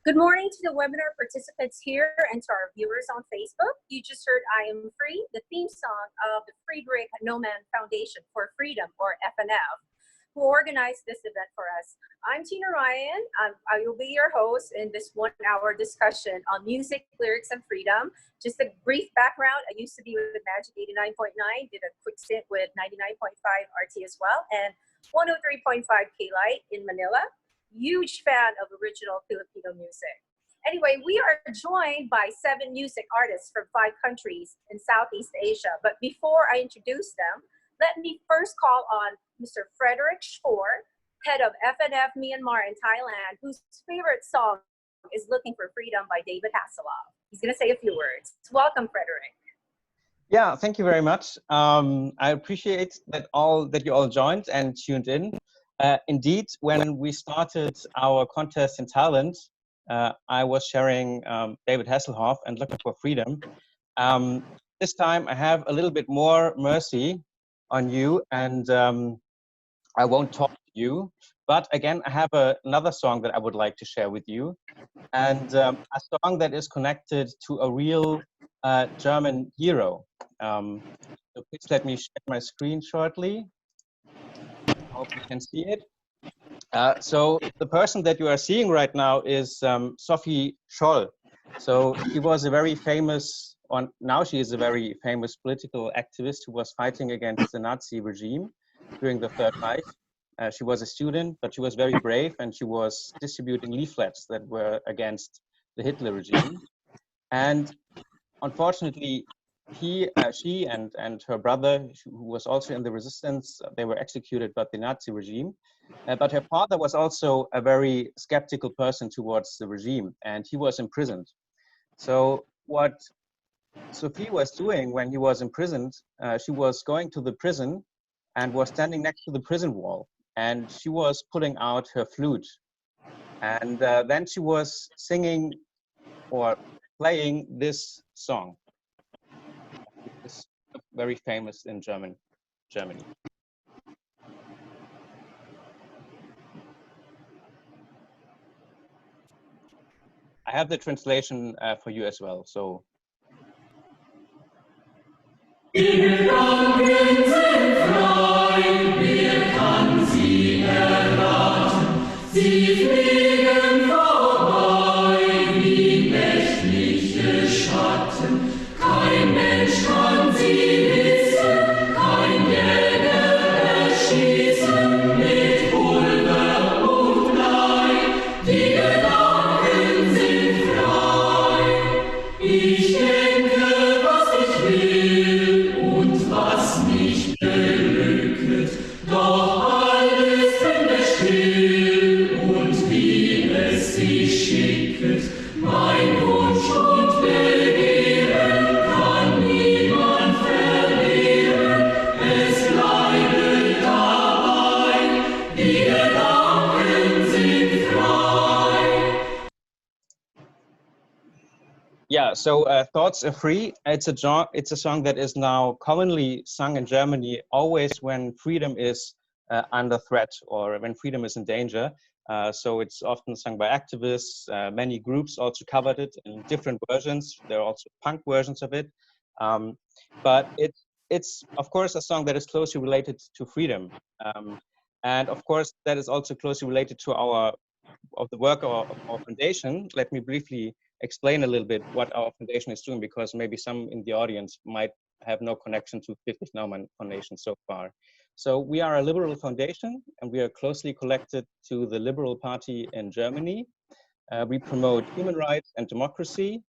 Good morning to the webinar participants here and to our viewers on Facebook. You just heard I Am Free, the theme song of the Friedrich Naumann Foundation for Freedom, or FNF, who organized this event for us. I'm Tina Ryan. I will be your host in this 1-hour discussion on music, lyrics, and freedom. Just a brief background, I used to be with Magic 89.9, did a quick stint with 99.5 RT as well, and 103.5 K-Light in Manila. Huge fan of original Filipino music. Anyway, we are joined by 7 music artists from 5 countries in Southeast Asia. But before I introduce them, let me first call on Mr. Frederick Spoor, head of FNF Myanmar in Thailand, whose favorite song is Looking for Freedom by David Hasselhoff. He's going to say a few words. Welcome, Frederick. Yeah, thank you very much. I appreciate that you all joined and tuned in. Indeed, when we started our contest in Thailand, I was sharing David Hasselhoff and Looking for Freedom. This time I have a little bit more mercy on you, and I won't talk to you. But again, I have another song that I would like to share with you, and a song that is connected to a real German hero. So please let me share my screen shortly. I hope you can see it. So the person that you are seeing right now is Sophie Scholl. So she was a very famous, now she is a very famous political activist who was fighting against the Nazi regime during the Third Reich. She was a student, but she was very brave, and she was distributing leaflets that were against the Hitler regime. And unfortunately, she and her brother, who was also in the resistance, they were executed by the Nazi regime. But her father was also a very skeptical person towards the regime, and he was imprisoned. So what Sophie was doing when he was imprisoned, she was going to the prison and was standing next to the prison wall, and she was pulling out her flute. And then she was singing or playing this song. It's very famous in Germany. I have the translation for you as well. So. Die Gedanken sind frei, wer kann sie erraten? Sie fliegen vorbei wie nächtliche Schatten. Kein Mensch kann sie wissen, kein Jäger erschießen mit Pulver und Blei. Die Gedanken sind frei. Ich denke, was ich will und was mich belügt, doch alles finde still und wie es sich schickt. Mein Wunsch und Begehren kann niemand verlieren, es bleibe dabei, die Gedanken sind frei. Yeah, so Thoughts Are Free, it's a song that is now commonly sung in Germany always when freedom is under threat or when freedom is in danger. So it's often sung by activists. Many groups also covered it in different versions. There are also punk versions of it. But it's of course a song that is closely related to freedom. And of course that is also closely related to the work of our foundation. Let me briefly explain a little bit what our foundation is doing, because maybe some in the audience might have no connection to Friedrich Naumann Foundation so far. So we are a liberal foundation, and we are closely connected to the Liberal Party in Germany. We promote human rights and democracy,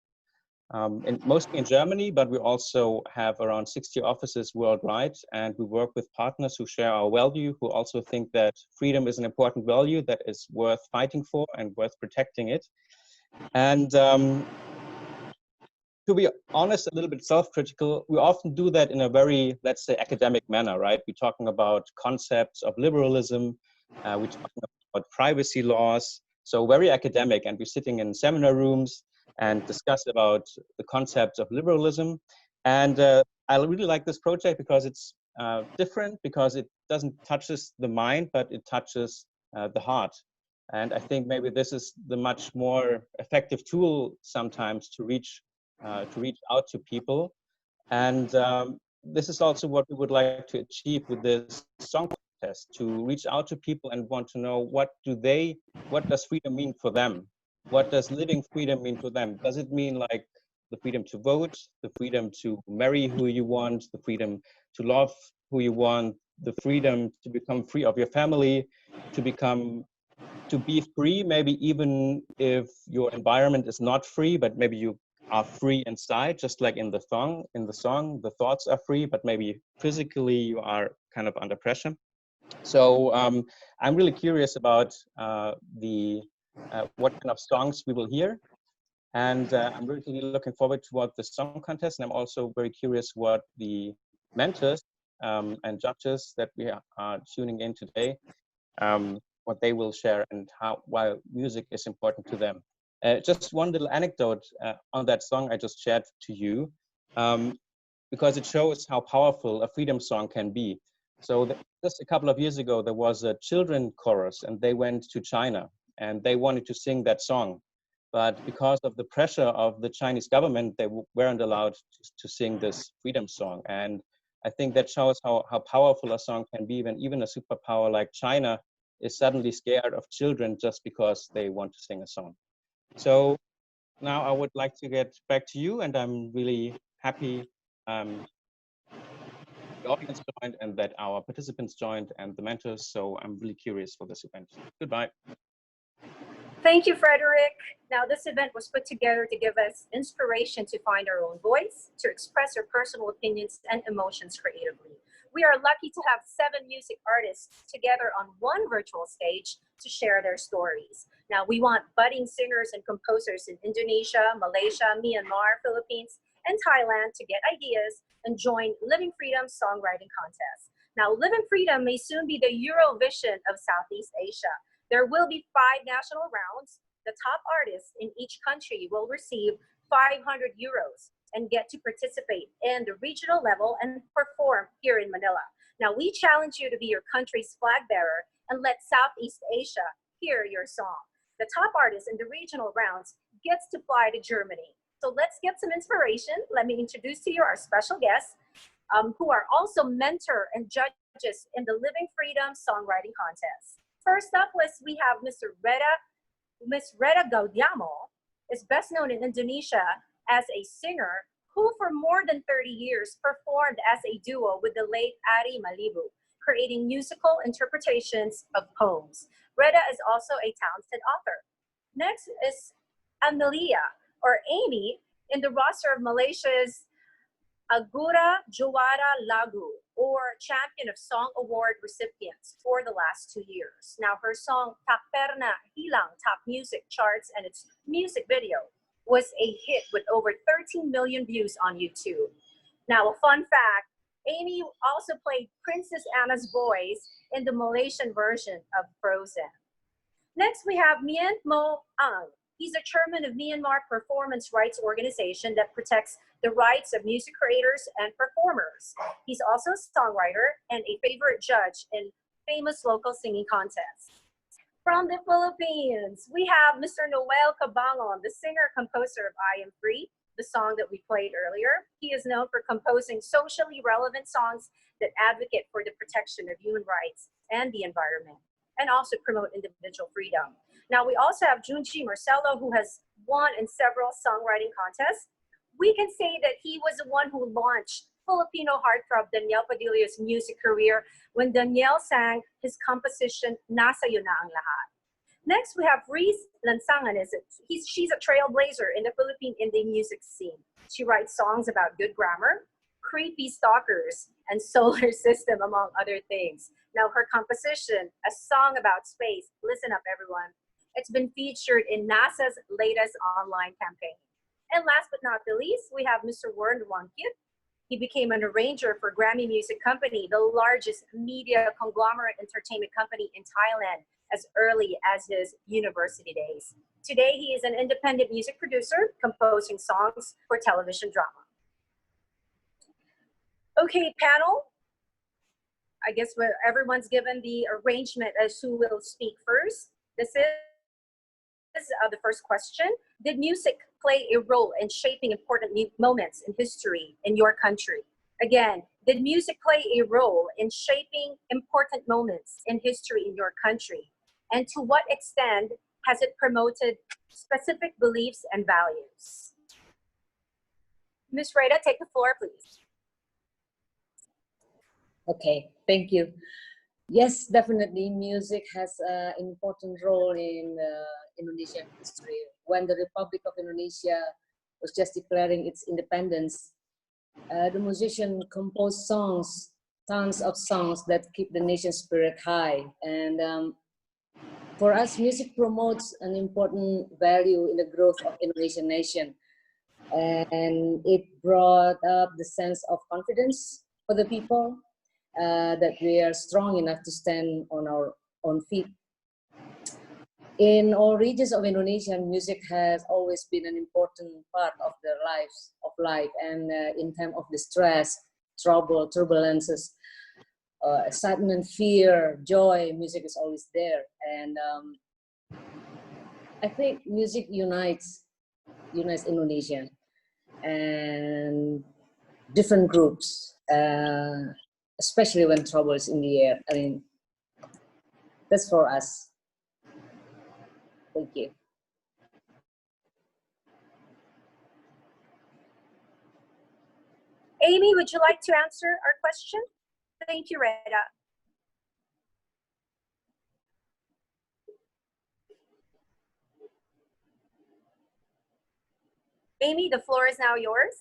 mostly in Germany, but we also have around 60 offices worldwide, and we work with partners who share our value, who also think that freedom is an important value that is worth fighting for and worth protecting it. And to be honest, a little bit self-critical, we often do that in a very, let's say, academic manner, right? We're talking about concepts of liberalism, we're talking about privacy laws, so very academic, and we're sitting in seminar rooms and discuss about the concepts of liberalism. And I really like this project because it's different, because it doesn't touches the mind, but it touches the heart. And I think maybe this is the much more effective tool sometimes to reach out to people. And this is also what we would like to achieve with this song contest, to reach out to people and want to know what does freedom mean for them? What does living freedom mean for them? Does it mean like the freedom to vote, the freedom to marry who you want, the freedom to love who you want, the freedom to become free of your family, to be free, maybe even if your environment is not free, but maybe you are free inside, just like in the song. In the song, the thoughts are free, but maybe physically you are kind of under pressure. So I'm really curious about what kind of songs we will hear. And I'm really looking forward to what the song contest. And I'm also very curious what the mentors and judges that we are tuning in today, what they will share and why music is important to them. Just one little anecdote on that song I just shared to you, because it shows how powerful a freedom song can be. So just a couple of years ago, there was a children chorus and they went to China and they wanted to sing that song. But because of the pressure of the Chinese government, they weren't allowed to sing this freedom song. And I think that shows how powerful a song can be when even a superpower like China is suddenly scared of children just because they want to sing a song. So now I would like to get back to you, and I'm really happy the audience joined and that our participants joined and the mentors. So I'm really curious for this event. Goodbye. Thank you, Frederick. Now, this event was put together to give us inspiration to find our own voice, to express our personal opinions and emotions creatively. We are lucky to have 7 music artists together on one virtual stage to share their stories. Now, we want budding singers and composers in Indonesia, Malaysia, Myanmar, Philippines, and Thailand to get ideas and join Living Freedom Songwriting Contest. Now, Living Freedom may soon be the Eurovision of Southeast Asia. There will be 5 national rounds. The top artists in each country will receive 500 euros and get to participate in the regional level and perform here in Manila. Now, we challenge you to be your country's flag bearer and let Southeast Asia hear your song. The top artist in the regional rounds gets to fly to Germany. So let's get some inspiration. Let me introduce to you our special guests, who are also mentor and judges in the Living Freedom Songwriting Contest. First up we have Miss Reda Gaudiamo, is best known in Indonesia as a singer who for more than 30 years performed as a duo with the late Ari Malibu, creating musical interpretations of poems. Reda is also a talented author. Next is Amelia, or Amy, in the roster of Malaysia's Agura Juara Lagu, or Champion of Song Award recipients for the last 2 years. Now, her song Tak Perna Hilang top music charts, and its music video was a hit with over 13 million views on YouTube. Now, a fun fact, Amy also played Princess Anna's voice in the Malaysian version of Frozen. Next, we have Mien Mo Ang. He's a chairman of Myanmar Performance Rights Organization that protects the rights of music creators and performers. He's also a songwriter and a favorite judge in famous local singing contests. From the Philippines, we have Mr. Noel Cabangon, the singer-composer of I Am Free, the song that we played earlier. He is known for composing socially relevant songs that advocate for the protection of human rights and the environment, and also promote individual freedom. Now, we also have Junji Marcelo, who has won in several songwriting contests. We can say that he was the one who launched Filipino heartthrob Daniel Padilla's music career when Daniel sang his composition, Nasa'yo na ang lahat. Next, we have Reese Lansangan. She's a trailblazer in the Philippine indie music scene. She writes songs about good grammar, creepy stalkers, and solar system, among other things. Now, her composition, A Song About Space, listen up, everyone. It's been featured in NASA's latest online campaign. And last but not the least, we have Mr. Warren Wangkit. He became an arranger for Grammy Music Company, the largest media conglomerate entertainment company in Thailand, as early as his university days. Today, he is an independent music producer, composing songs for television drama. Okay, panel. I guess everyone's given the arrangement as who will speak first. This is the first question. Did music play a role in shaping important moments in history in your country? Again, did music play a role in shaping important moments in history in your country? And to what extent has it promoted specific beliefs and values? Ms. Reda, take the floor, please. Okay, thank you. Yes, definitely music has an important role in Indonesian history. When the Republic of Indonesia was just declaring its independence, the musician composed songs, tons of songs that keep the nation's spirit high. And for us, music promotes an important value in the growth of Indonesian nation. And it brought up the sense of confidence for the people, that we are strong enough to stand on our own feet. In all regions of Indonesia, music has always been an important part of their life. And in time of distress, trouble, turbulences, excitement, fear, joy, music is always there. And I think music unites Indonesia and different groups, especially when trouble is in the air. I mean, that's for us. Thank you. Amy, would you like to answer our question? Thank you, Reda. Amy, the floor is now yours.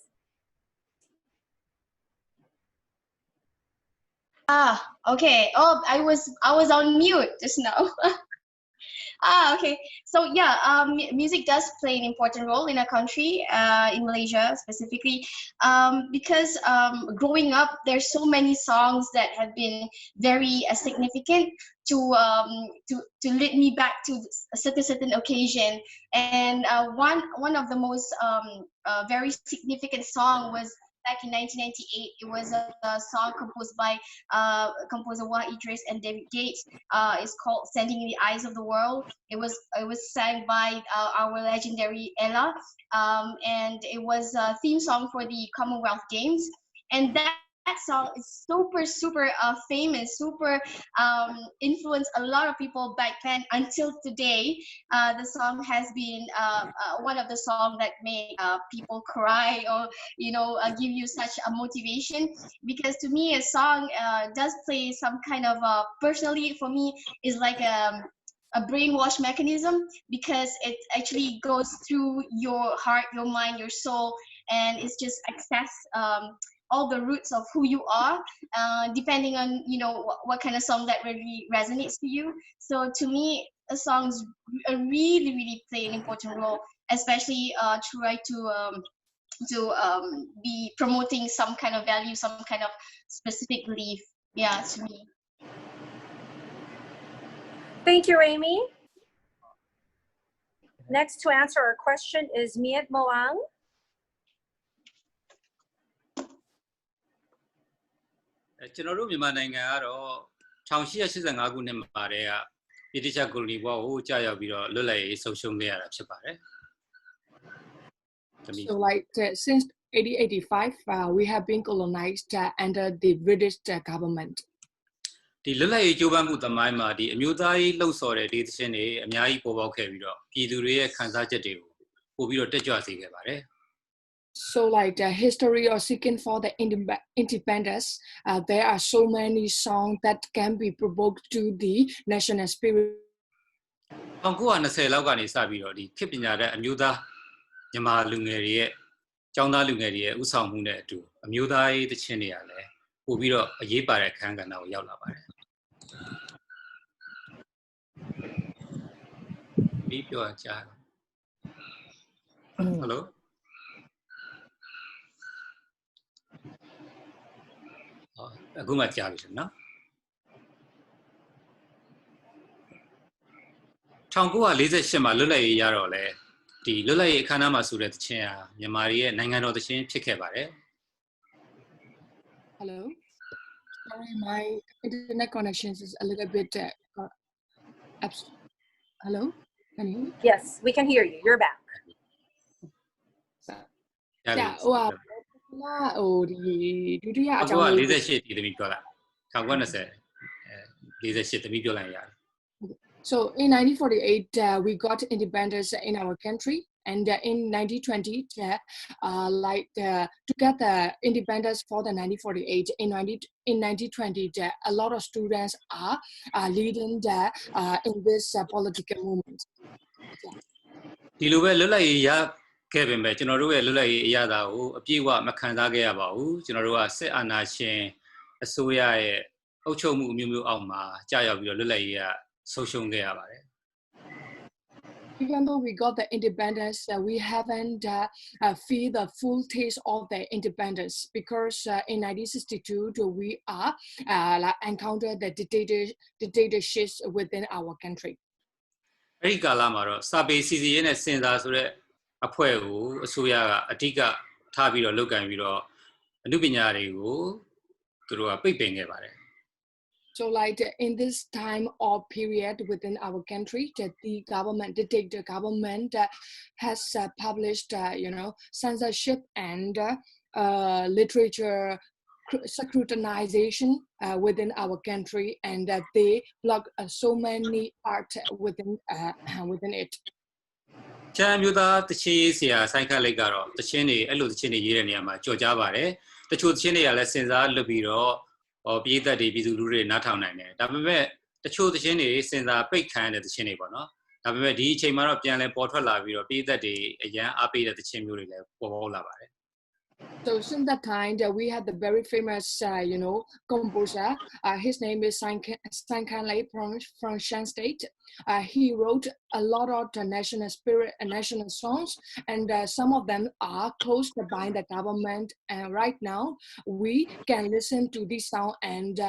Okay. Oh, I was on mute just now. Okay. So yeah, music does play an important role in our country, in Malaysia specifically, because growing up, there's so many songs that have been very significant to lead me back to a certain occasion. And one of the most very significant song was back in 1998. It was a song composed by composer Wah Idris and David Gates. It's called "Standing in the Eyes of the World." It was sang by our legendary Ella, and it was a theme song for the Commonwealth Games. And that song is super famous, super influenced a lot of people back then until today. The song has been one of the songs that make people cry, or give you such a motivation, because to me a song does play some kind of personally for me is like a brainwash mechanism, because it actually goes through your heart, your mind, your soul, and it's just access all the roots of who you are, depending on what kind of song that really resonates to you. So to me, songs really play an important role, especially try to be promoting some kind of value, some kind of specific belief. Yeah, to me. Thank you, Amy. Next to answer our question is Miet Moang. General Mimananga, 1885 ခုနှစ်မှာတည်းကပြည်တိကျကိုလိုနီဘဝကိုကြာရောက်ပြီးတော့လွတ်လပ်ရေးဆုံးရှုံးခဲ့ရတာဖြစ်ပါတယ် So like since 1885 we have been colonized under the British government. ဒီလွတ်လပ်ရေးကြိုးပမ်းမှုသမိုင်းမှာဒီအမျိုးသားရေးလှုပ်ဆော်တဲ့ဒေသရှင်တွေအများကြီးပေါ်ပေါက်ခဲ့ပြီးတော့ပြည်သူတွေရဲ့ခံစားချက်တွေကိုပို့ပြီးတော့တက်ကြွစေခဲ့ပါတယ် So like the history of seeking for the independence, there are so many songs that can be provoked to the national spirit. 1920လောက်ကနေစပြီးတော့ဒီခေတ်ပညာတဲ့အမျိုးသားမြန်မာလူငယ်တွေရဲ့ကျောင်းသားလူငယ်တွေရဲ့ဥဆောင်မှုနဲ့အတူအမျိုးသားရေးသချင်းတွေကလည်းပို့ပြီးတော့အရေးပါတဲ့အခန်းကဏ္ဍကိုရောက်လာပါတယ်ဒီပြောကြတယ် Helloအခုမှကြားပြီနော် 1948မှာလွတ်လပ်ရေးရတော့လေဒီလွတ်လပ်ရေးအခမ်းအနားမှာဆိုတဲ့သချင်းဟာမြန်မာတွေရဲ့နိုင်ငံတော်သချင်းဖြစ်ခဲ့ပါတယ် Hello. Sorry, my internet connection is a little bit absent. Hello, can you? Yes, we can hear you. You're back. Yeah, well,ဒီဒုတိယအကြောင်းလေး 48ဒီသမီးပြောလိုက်1920 48သမီးပြောလိုက်ရတယ် So in 1948, we got independence in our country, and in 1920, to get the independence for the 1948, in 1920, a lot of students are leading in this political movement. ဒီလိုပဲလွတ်လပ်ရေးရခဲ့ပေမဲ့ကျွန်တော်တို့ရဲ့လွတ်လပ်ရေးအရသာကိုအပြည့်အဝမခံစားခဲ့ရပါဘူးကျွန်တော်တို့ကစစ်အာဏာရှင်အစိုးရရဲ့အုပ်ချုပ်မှုအမျိုးမျိုးအောက်မှာကြာရောက်ပြီးတော့လွတ်လပ်ရေးကဆုံးရှုံးခဲ့ရပါတယ် Even though we got the independence, we haven't feel the full taste of the independence because in 1962 we are encountered the dictatorships within our country. အဲ့ဒီကာလမှာတော့စာပေစီစီရေးနဲ့စင်စာဆိုတဲ့အဖွဲ့ကိုအစိုးရကအဓိကထားပြီးတော့လုပ်ကင်ပြီးတော့အမှုပညာတွေကိုသူတို့ကပိတ်ပင်ခဲ့ပါတယ် So like in this time or period within our country, that the dictator government has published, censorship and literature scrutinization within our country, and that they block so many art within it. ချမ်းမျိုးသားတချင်းရေးဆရာစိုင်းခန့်လိုက်ကတော့တချင်းတွေအဲ့လိုတချင်းတွေရေးတဲ့နေရာမှာကြော်ကြားပါတယ်တချို့တချင်းတွေကလည်းစင်စားလွတ်ပြီးတော့ပြည်သက်တွေပြည်သူလူတွေနားထောင်နိုင်တယ်ဒါပေမဲ့တချို့တချင်းတွေစင်စားပိတ်ခံတဲ့တချင်းတွေပေါ့နော်ဒါပေမဲ့ဒီအချိန်မှာတော့ပြန်လဲပေါ်ထွက်လာပြီးတော့ပြည်သက်တွေအရန်အားပေးတဲ့တချင်းမျိုးတွေလည်းပေါ်ပေါက်လာပါတယ် So since that time, we had the very famous, composer. His name is San Kanlei from Shan State. He wrote a lot of the national spirit and national songs, and some of them are closed by the government. And right now, we can listen to this song, and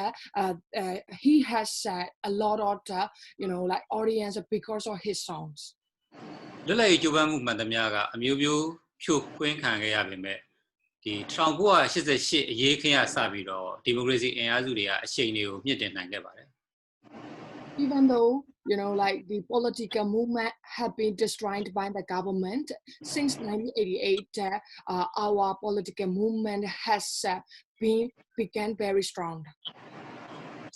he has a lot of, audience because of his songs. လွတ်လပ်ရေးကြိုးပမ်းမှုမှန်သမျှကအမျိုးမျိုးဖြိုခွင်းခံခဲ့ရပေမဲ့ဒီ1988အရေးခင်းရစပြီးတော့ဒီမိုကရေစီအင်အားစုတွေကအရှိန်တွေကိုမြင့်တင်နိုင်ခဲ့ပါတယ် Even though the political movement have been destroyed by the government since 1988, our political movement has began very strong.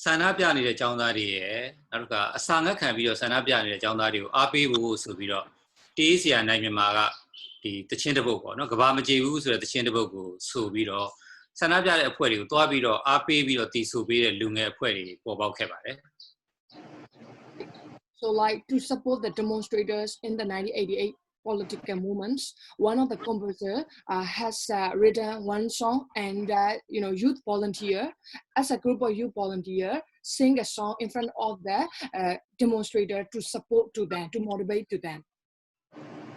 ဆန္ဒပြနေတဲ့ចောင်းသားတွေရဲ့နောက်တစ်ခါအစာငတ်ခံပြီးတော့ဆန္ဒပြနေတဲ့ចောင်းသားတွေကိုအားပေးဖို့ဆိုပြီးတော့တေးစရာနိုင်မြန်မာကဒီတချင်းတစ်ပုတ်ပေါ့နော်ကဘာမကြေဘူးဆိုတဲ့တချင်းတစ်ပုတ်ကိုဆိုပြီးတော့ဆန္ဒပြတဲ့အဖွဲ့တွေကိုတွားပြီးတော့အားပေးပြီးတော့တည်ဆိုပေးတဲ့လူငယ်အဖွဲ့တွေပေါ်ပေါက်ခဲ့ပါတယ် So like to support the demonstrators in the 1988 political movements, one of the composer has written one song, and youth volunteer, as a group of youth volunteer, sing a song in front of the demonstrator to support to them, to motivate to them.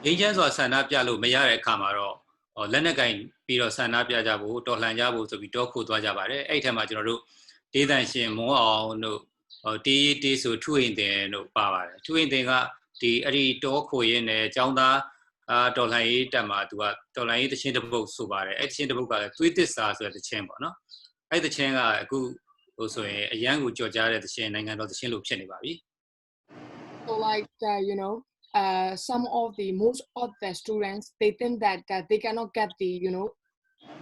ငြိမ်းချမ်းစွာဆန္ဒပြလို့မရတဲ့အခါမှာတော့လက်နက်ကင်ပြီးတော့ဆန္ဒပြကြဖို့တော်လှန်ကြဖို့ဆိုပြီးတောခိုသွားကြပါတယ်အဲ့ထက်မှာကျွန်တော်တို့ဒေသရှင်မွန်းအောင်တို့တီးဆိုထူအိမ်တင်တို့ပါပါတယ်ထူအိမ်တင်ကဒီအဲ့ဒီတောခိုရင်းနဲ့ចောင်းသားတော်လှန်ရေးတက်မှာသူကတော်လှန်ရေးတချင်းတစ်ပုတ်ဆိုပါတယ်အဲ့တချင်းတစ်ပုတ်ကလည်းသွေးသစ္စာဆိုတဲ့တချင်းပေါ့နော်အဲ့တချင်းကအခုဟိုဆိုရင်အရန်ကိုကြော်ကြားတဲ့တချင်းနိုင်ငံတော်တချင်းလို့ဖြစ်နေပါပြီ So like some of the students, they think that they cannot get the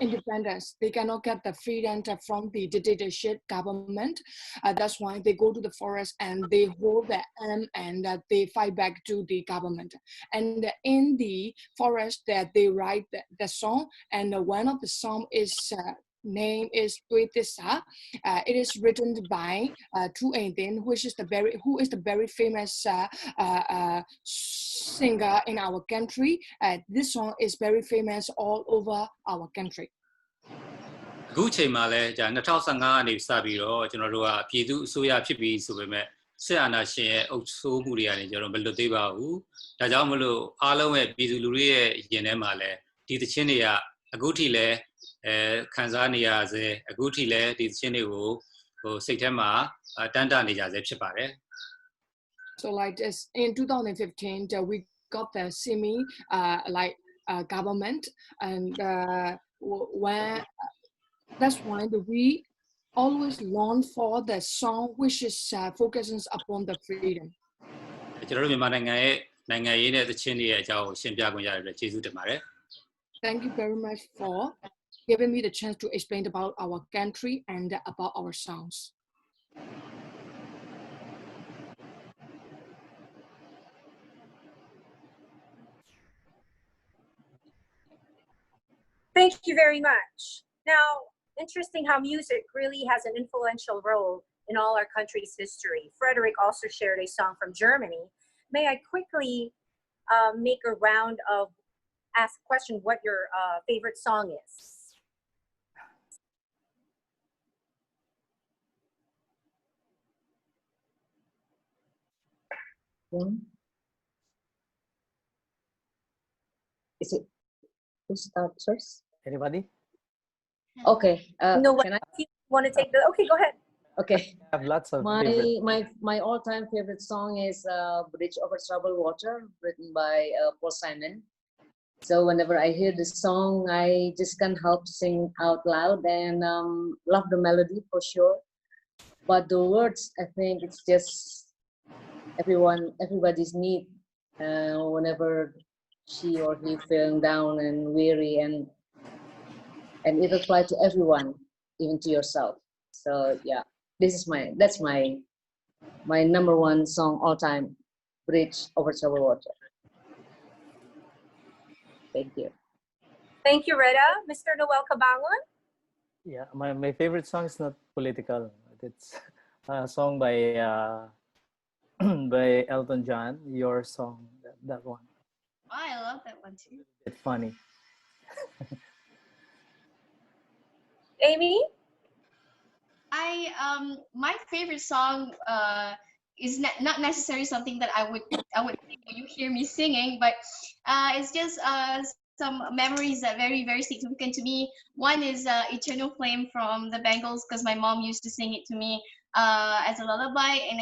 independence, they cannot get the freedom from the dictatorship government. That's why they go to the forest and they hold the arm and they fight back to the government. And in the forest that they write the song, and one of the song is name is Tui Tissa. It is written by Tu Ain Tin, who is the very famous singer in our country. This song is very famous all over our country. အခုချိန်မှာလဲじゃ2015ကနေစပြီးတော့ကျွန်တော်တို့ကပြည်သူအစိုးရဖြစ်ပြီးဆိုပေမဲ့စစ်အာဏာရှင်ရဲ့အုပ်စိုးမှုတွေကနေကျွန်တော်မလွတ်သေးပါဘူးဒါကြောင့်မလို့အားလုံးရဲ့ပြည်သူလူထုရဲ့ရင်ထဲမှာလဲဒီတခြင်းတွေကအခုထိလဲခံစားနေရစေအခုထိလဲဒီတခြင်းတွေကိုဟိုစိတ်ထဲမှာတန်းတနေကြစေဖြစ်ပါတယ် So like this in 2015 we got the semi government, and when that's why we always long for the song which is focuses upon the freedom. ကျွန်တော်တို့မြန်မာနိုင်ငံရဲ့နိုင်ငံရေးနဲ့သချင်းတွေရဲ့အကြောင်းကိုရှင်းပြခွင့်ရတဲ့အတွက်ကျေးဇူးတင်ပါတယ် Thank you very much for giving me the chance to explain about our country and about our songs. Thank you very much. Now, interesting how music really has an influential role in all our country's history. Frederick also shared a song from Germany. May I quickly make a round of ask question what your favorite song is? Is it who starts first? Anybody? Okay. No, Can I? if you want to take the, okay, go ahead. Okay. I have lots of favorite. My all-time favorite song is "Bridge Over Troubled Water," written by Paul Simon. So whenever I hear this song, I just can't help sing out loud and love the melody for sure. But the words, I think it's just everybody's need whenever she or he feeling down and weary, and it applies to everyone, even to yourself. So yeah, that's my number one song all time, "Bridge Over Troubled Water." Thank you. Thank you, Rita. Mr. Noel Cabangon? Yeah, my favorite song is not political. It's a song by by Elton John. Your song, that one. Oh, I love that one too. It's funny. Amy? My favorite song is not necessarily something that I would think when you hear me singing, but it's just some memories that very very significant to me. One is "Eternal Flame" from the Bangles, because my mom used to sing it to me as a lullaby, and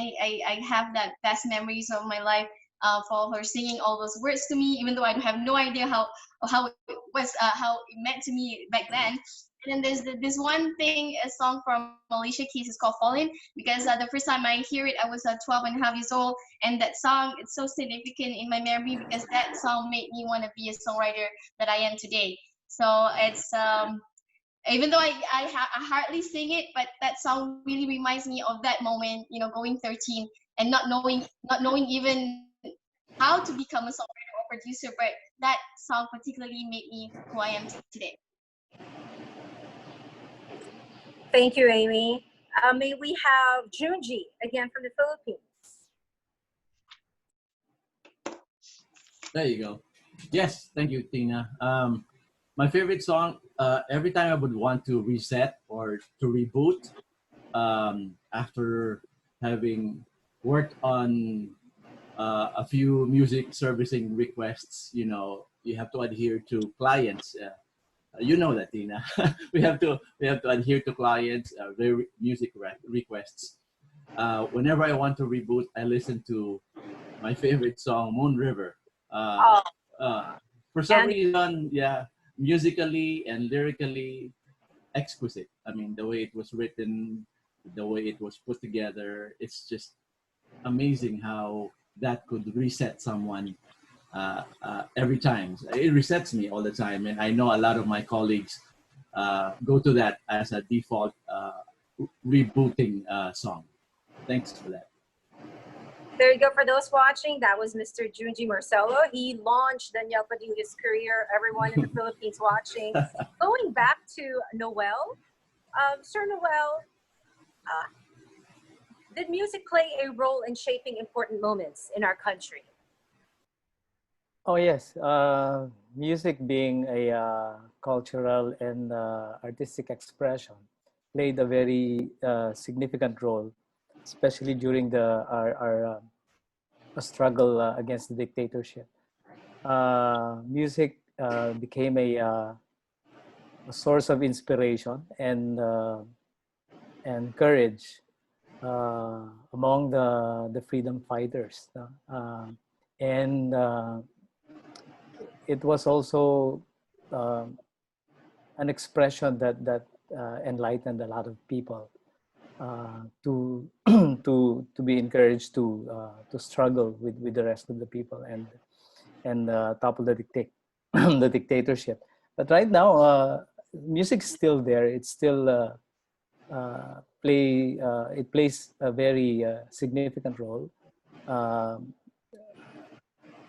I have that best memories of my life for her singing all those words to me, even though I have no idea how it was how it meant to me back then. And then there's this one thing, a song from Alicia Keys is called "Falling," because the first time I hear it, I was 12 and a half years old, and that song, it's so significant in my memory because that song made me want to be a songwriter that I am today. So it's even though I hardly sing it, but that song really reminds me of that moment, you know, going 13 and not knowing even how to become a songwriter or producer, but that song particularly made me who I am today. Thank you, Amy. May we have Junji, again from the Philippines. There you go. Yes, thank you, Tina. My favorite song, every time I would want to reset or to reboot after having worked on a few music servicing requests, you know, you have to adhere to clients. You know that, Tina. we have to adhere to clients' their music requests. Whenever I want to reboot, I listen to my favorite song, "Moon River." For some reason, yeah, musically and lyrically exquisite. I mean, the way it was written, the way it was put together, it's just amazing how that could reset someone every time. It resets me all the time, and I know a lot of my colleagues go to that as a default rebooting song. Thanks for that. There you go. For those watching, that was Mr. Junji Marcelo. He launched Daniel Padulla's career. Everyone in the Philippines watching. Going back to Noel, Sir Noel, did music play a role in shaping important moments in our country? Oh yes, music being a cultural and artistic expression played a very significant role, especially during our struggle against the dictatorship. Music became a source of inspiration and courage among the freedom fighters, and it was also an expression that enlightened a lot of people. to to be encouraged to struggle with the rest of the people and topple the the dictatorship. But right now, music is still there. It's still it plays a very significant role.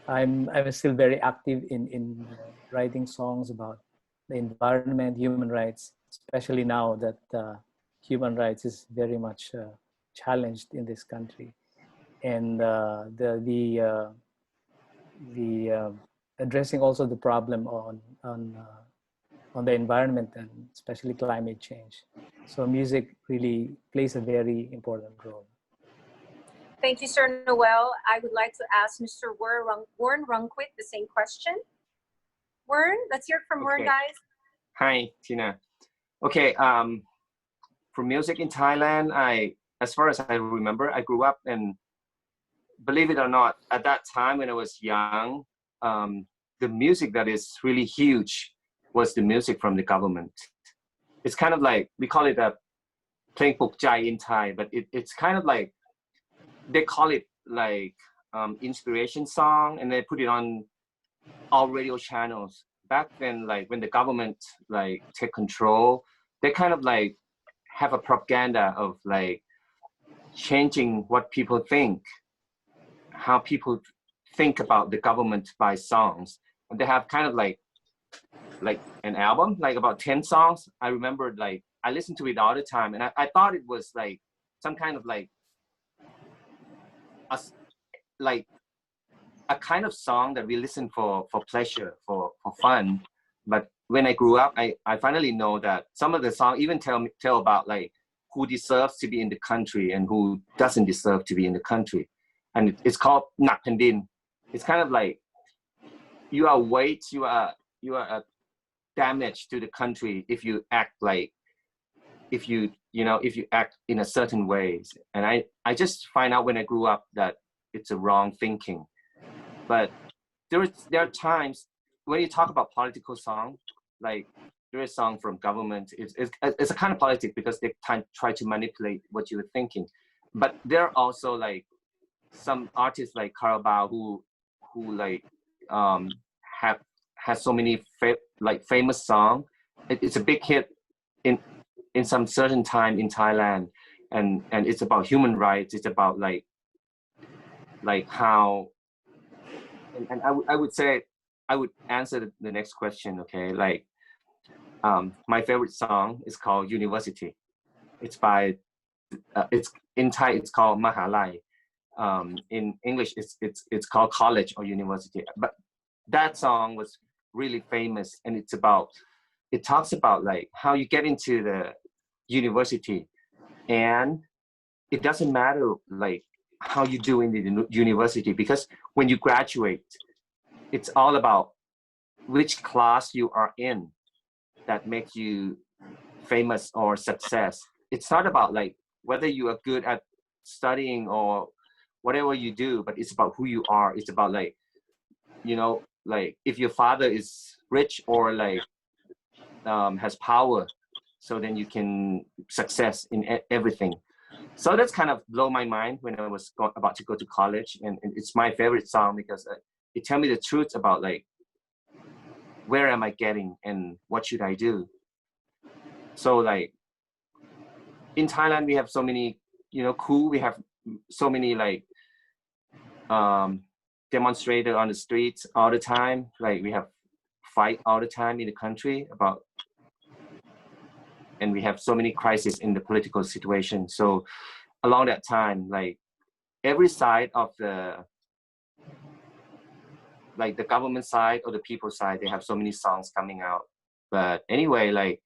I'm still very active in writing songs about the environment, human rights, especially now that human rights is very much challenged in this country, and addressing also the problem on the environment and especially climate change. So music really plays a very important role. Thank you, Sir Noel. I would like to ask Mr. Warren Runquit the same question. Warren, let's hear from Warren, guys. Hi, Tina. Okay, for music in Thailand, as far as I remember, I grew up, and believe it or not, at that time when I was young, the music that is really huge was the music from the government. It's kind of like, we call it a playing Puk Jai in Thai, but it's kind of like, they call it like inspiration song, and they put it on all radio channels. Back then, like when the government like take control, they kind of like have a propaganda of like changing what people think, how people think about the government by songs. And they have kind of like an album, like about 10 songs. I remember like I listened to it all the time, and I thought it was like some kind of like a kind of song that we listen for pleasure, for fun. But when I grew up, I finally know that some of the songs even tell about like who deserves to be in the country and who doesn't deserve to be in the country. And it's called Nak Pandin. It's kind of like you are weight, you are a damage to the country if you act like, if you act in a certain ways. And I just find out when I grew up that it's a wrong thinking. But there are times when you talk about political song, like there is song from government, it's a kind of politics because they try to manipulate what you're thinking. But there are also like some artists like Carabao who like has so many famous song. It's a big hit in some certain time in Thailand, and it's about human rights. It's about like how, and I would say, I would answer the next question. Okay, like my favorite song is called University. It's by it's in Thai it's called Mahalai. In English it's called college or university. But that song was really famous, and it talks about like how you get into the university, and it doesn't matter like how you do in the university, because when you graduate, it's all about which class you are in that makes you famous or success. It's not about like whether you are good at studying or whatever you do, but it's about who you are. It's about like, like if your father is rich or like has power, so then you can success in everything. So that's kind of blow my mind when I was about to go to college, and it's my favorite song because it tell me the truth about like where am I getting and what should I do. So like in Thailand we have so many we have so many like demonstrators on the streets all the time. Like we have fight all the time in the country about, and we have so many crises in the political situation. So along that time, like every side of the government side or the people side, they have so many songs coming out. But anyway, like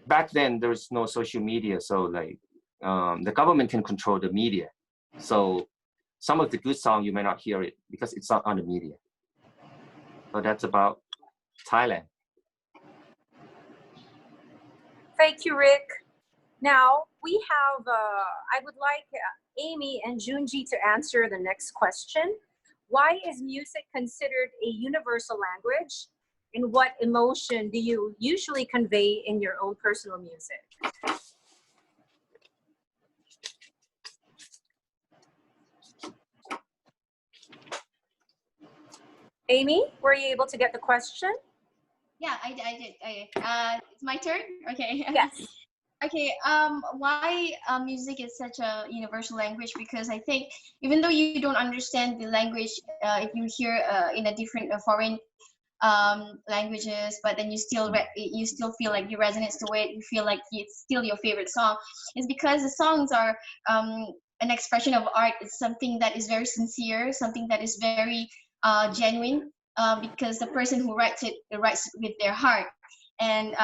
back then there was no social media, so like the government can control the media. So some of the good songs you may not hear it because it's not on the media. So that's about Thailand. Thank you, Rick. Now we have, I would like Amy and Junji to answer the next question. Why is music considered a universal language? And what emotion do you usually convey in your own personal music? Amy, were you able to get the question? Yeah, I did. It's my turn. Okay. Yes. Okay. Why music is such a universal language? Because I think even though you don't understand the language, if you hear in a different foreign languages, but then you still feel like you resonate to it. You feel like it's still your favorite song. It's because the songs are an expression of art. It's something that is very sincere, something that is very genuine. Because the person who writes it writes it with their heart. And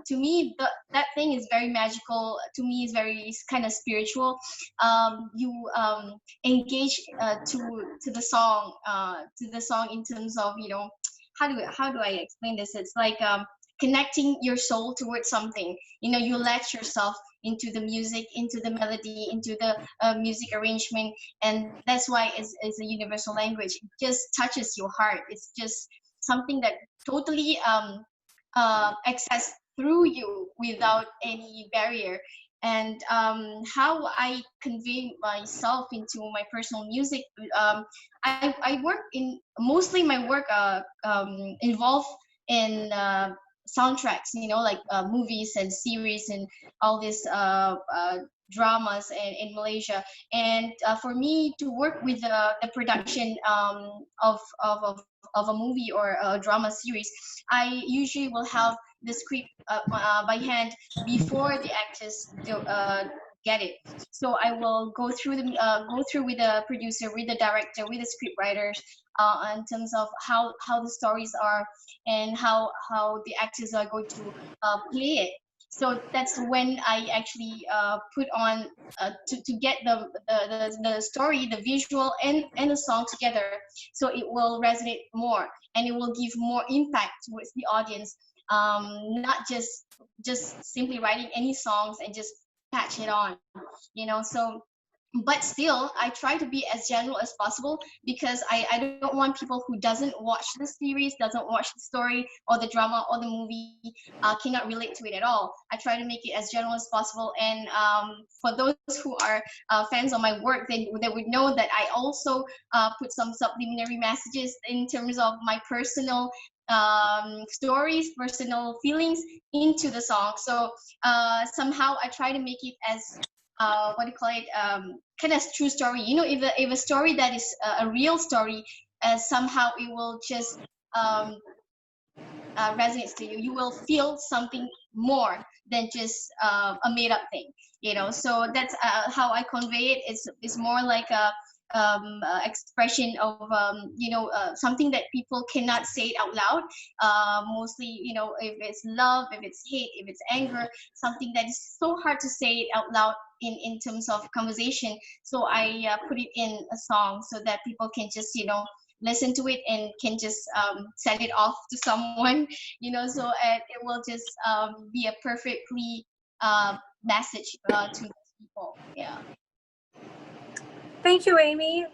to me, that thing is very magical. To me, it's kind of spiritual. You engage to the song in terms of, you know, how do I explain this? It's like connecting your soul towards something. You know, you let yourself into the music, into the melody, into the music arrangement, and that's why it's a universal language. It just touches your heart. It's just something that totally access through you without any barrier. And how I convey myself into my personal music, I work in mostly my work involved in soundtracks, you know, like movies and series and all these dramas in Malaysia. And for me to work with the production of a movie or a drama series, I usually will have the script by hand before the actors get it. So I will go through with the producer, with the director, with the script writers, in terms of how the stories are and how the actors are going to play it. So that's when I actually put on to get the story, the visual, and the song together, so it will resonate more and it will give more impact towards the audience. Not just simply writing any songs and just patch it on, you know. So but still I try to be as general as possible, because I don't want people who doesn't watch the series, doesn't watch the story or the drama or the movie, cannot relate to it at all. I try to make it as general as possible. And for those who are fans of my work, they would know that I also put some subliminary messages in terms of my personal stories, personal feelings into the song. So somehow I try to make it as what do you call it, kind of true story. You know, if a story that is a real story, somehow it will just resonates to you. You will feel something more than just a made up thing, you know. So that's how I convey it. It's more like a expression of you know, something that people cannot say it out loud. Mostly, you know, if it's love, if it's hate, if it's anger, something that is so hard to say it out loud in terms of conversation. So I put it in a song so that people can just, you know, listen to it and can just send it off to someone, you know. So it will just be a perfectly message to people. Yeah. Thank you, Amy.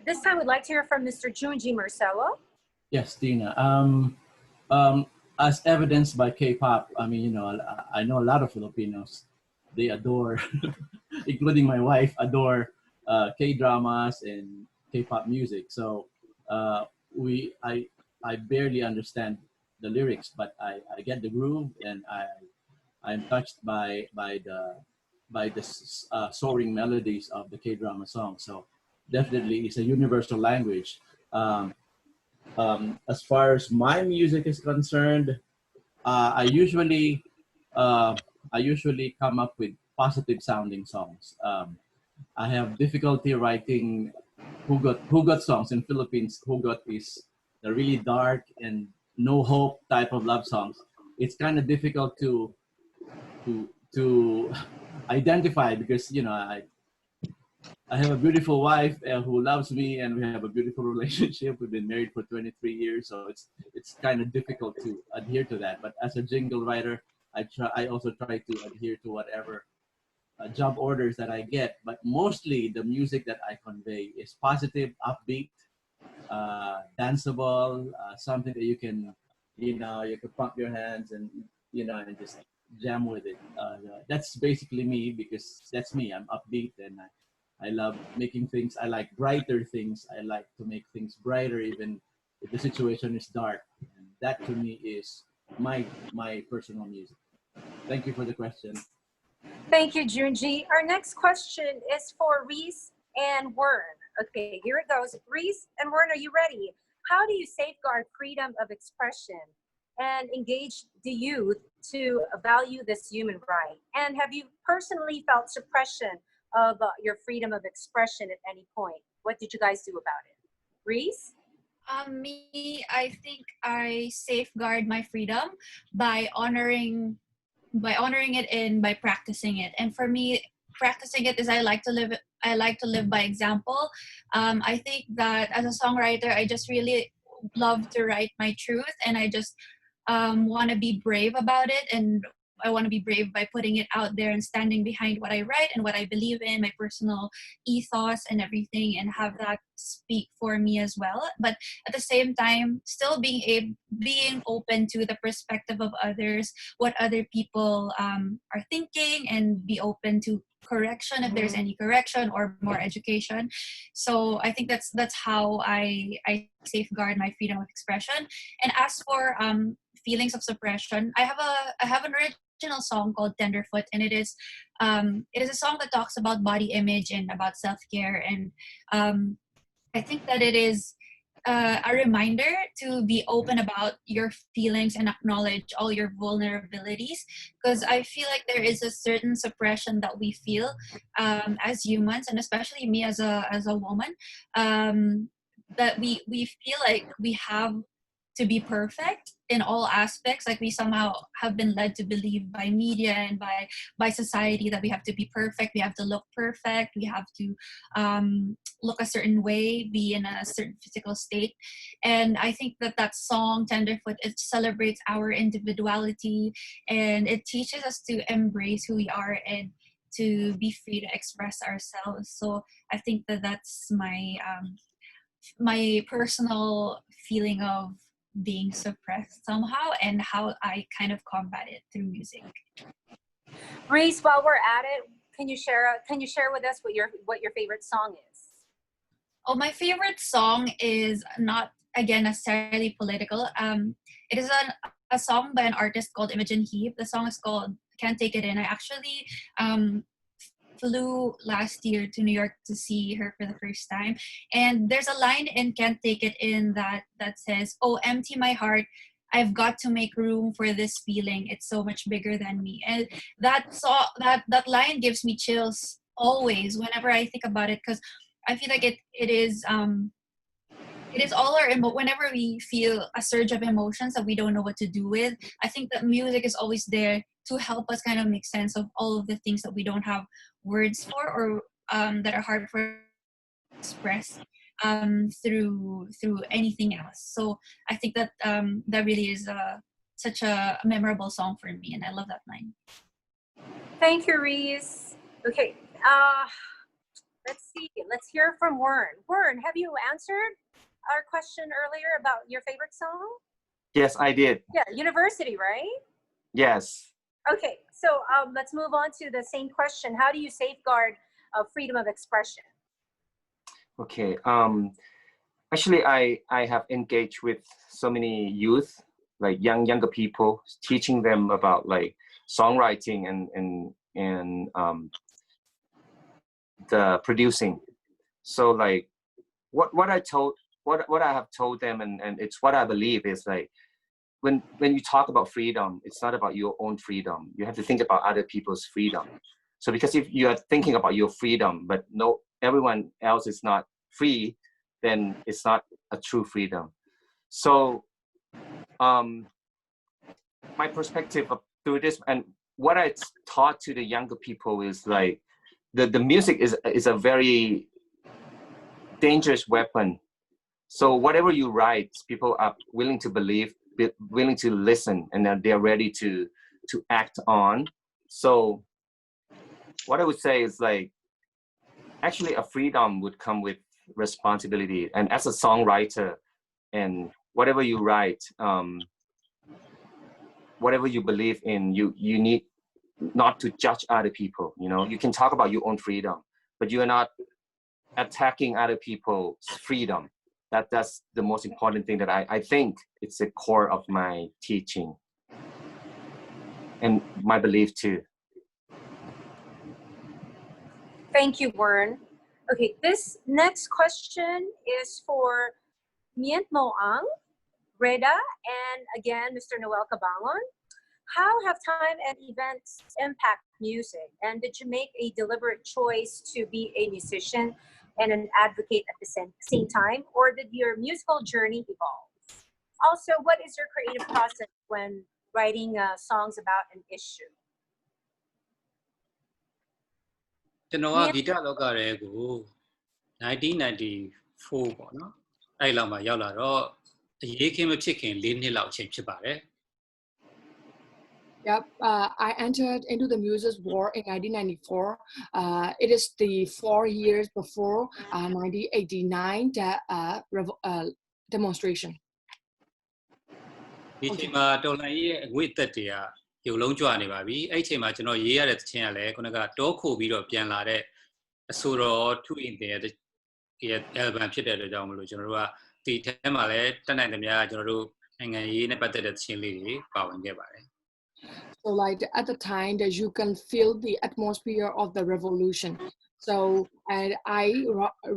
This time we'd like to hear from Mr. Junji Marcelo. Yes, Tina. As evidenced by K-pop, I mean, you know, I know a lot of Filipinos. They adore, including my wife, adore K-dramas and K-pop music. So I barely understand the lyrics, but I get the groove, and I'm touched by the soaring melodies of the K-drama song. So definitely, it's a universal language. As far as my music is concerned, I usually come up with positive sounding songs. I have difficulty writing hugot songs. In Philippines. Hugot is the really dark and no hope type of love songs. It's kind of difficult to identify, because, you know, I have a beautiful wife who loves me, and we have a beautiful relationship. We've been married for 23 years, so it's kind of difficult to adhere to that. But as a jingle writer, I also try to adhere to whatever job orders that I get. But mostly the music that I convey is positive, upbeat, danceable, something that you can, you know, you can pump your hands and, you know, and just jam with it. That's basically me, because that's me. I'm upbeat, and I love making things. I like brighter things. I like to make things brighter, even the situation is dark. And that to me is my personal music. Thank you for the question. Thank you, Junji. Our next question is for Reese and Wern. Okay, here it goes. Reese and Wern, are you ready? How do you safeguard freedom of expression and engage the youth to value this human right? And have you personally felt suppression of your freedom of expression at any point? What did you guys do about it? Reese? Me, I think I safeguard my freedom by honoring it and by practicing it. And for me, practicing it is I like to live by example. I think that as a songwriter, I just really love to write my truth, and I just want to be brave about it, and I want to be brave by putting it out there and standing behind what I write and what I believe in, my personal ethos and everything, and have that speak for me as well. But at the same time, still being open to the perspective of others, what other people are thinking, and be open to correction if there's any correction or more education. So I think that's how I safeguard my freedom of expression. And as for feelings of suppression, I have an original song called Tenderfoot, and it is a song that talks about body image and about self-care, and I think that it is a reminder to be open about your feelings and acknowledge all your vulnerabilities, because I feel like there is a certain suppression that we feel as humans, and especially me as a woman, that we feel like we have to be perfect in all aspects. Like we somehow have been led to believe by media and by society that we have to be perfect, we have to look perfect, we have to look a certain way, be in a certain physical state. And I think that song Tenderfoot, it celebrates our individuality, and it teaches us to embrace who we are and to be free to express ourselves. So I think that's my my personal feeling of being suppressed somehow, and how I kind of combat it through music. Reese, while we're at it, can you share with us what your favorite song is? Oh, my favorite song is not, again, necessarily political. It is a song by an artist called Imogen Heap. The song is called Can't Take It In. I actually flew last year to New York to see her for the first time, and there's a line in Can't Take It In that says, "Oh, empty my heart, I've got to make room for this feeling, it's so much bigger than me." And that line gives me chills always whenever I think about it, because I feel like it is all our whenever we feel a surge of emotions that we don't know what to do with. I think that music is always there to help us kind of make sense of all of the things that we don't have words for, or that are hard for us to express through anything else. So I think that that really is such a memorable song for me, and I love that line. Thank you, Reese. Okay, let's see. Let's hear from Wern. Wern, have you answered our question earlier about your favorite song? Yes, I did. Yeah, University, right? Yes. Okay, so let's move on to the same question. How do you safeguard freedom of expression? Okay. Actually, I have engaged with so many youth, like younger people, teaching them about like songwriting and the producing. So like what I have told them, and it's what I believe is like, when you talk about freedom, it's not about your own freedom. You have to think about other people's freedom. So because if you are thinking about your freedom, but no, everyone else is not free, then it's not a true freedom. So my perspective through this, and what I taught to the younger people is like, the music is a very dangerous weapon. So whatever you write, people are willing to believe, willing to listen, and then they're ready to act on. So what I would say is like, actually a freedom would come with responsibility. And as a songwriter, and whatever you write, whatever you believe in, you need not to judge other people. You know, you can talk about your own freedom, but you are not attacking other people's freedom. that's the most important thing that I think it's the core of my teaching and my belief too. Thank you, Warren. Okay, this next question is for Mient Moang, Reda, and again, Mr. Noel Cabangon. How have time and events impact music? And did you make a deliberate choice to be a musician and an advocate at the same time? Or did your musical journey evolve? Also, what is your creative process when writing songs about an issue? ကျွန်တော်ကဂီတလောကရဲကို1994ပေါ့နော်အဲ့လောက်မှရောက်လာတော့အရေးခင်းမဖြစ်ခင်4နှစ်လောက်အချိန်ဖြစ်ပါတယ် Yep, I entered into the music world in 1994. It is the 4 years before 1989 demonstration. ဒီချိန်မှာတော်လှန်ရေးရဲ့အငွေ့သက်တွေကရုပ်လုံးကြွနေပါပြီအဲ့ချိန်မှာကျွန်တော်ရေးရတဲ့သချင်းကလည်းခုနကတောခိုပြီးတော့ပြန်လာတဲ့အဆိုတော်ထူအင်တဲ့ album ဖြစ်တဲ့အတွက်ကြောင့်မလို့ကျွန်တော်တို့ကဒီထဲမှာလည်းတက်နိုင်သမျှကျွန်တော်တို့နိုင်ငံရေးနဲ့ပတ်သက်တဲ့သချင်းလေးတွေပါဝင်ခဲ့ပါတယ် So like at the time that you can feel the atmosphere of the revolution. So and I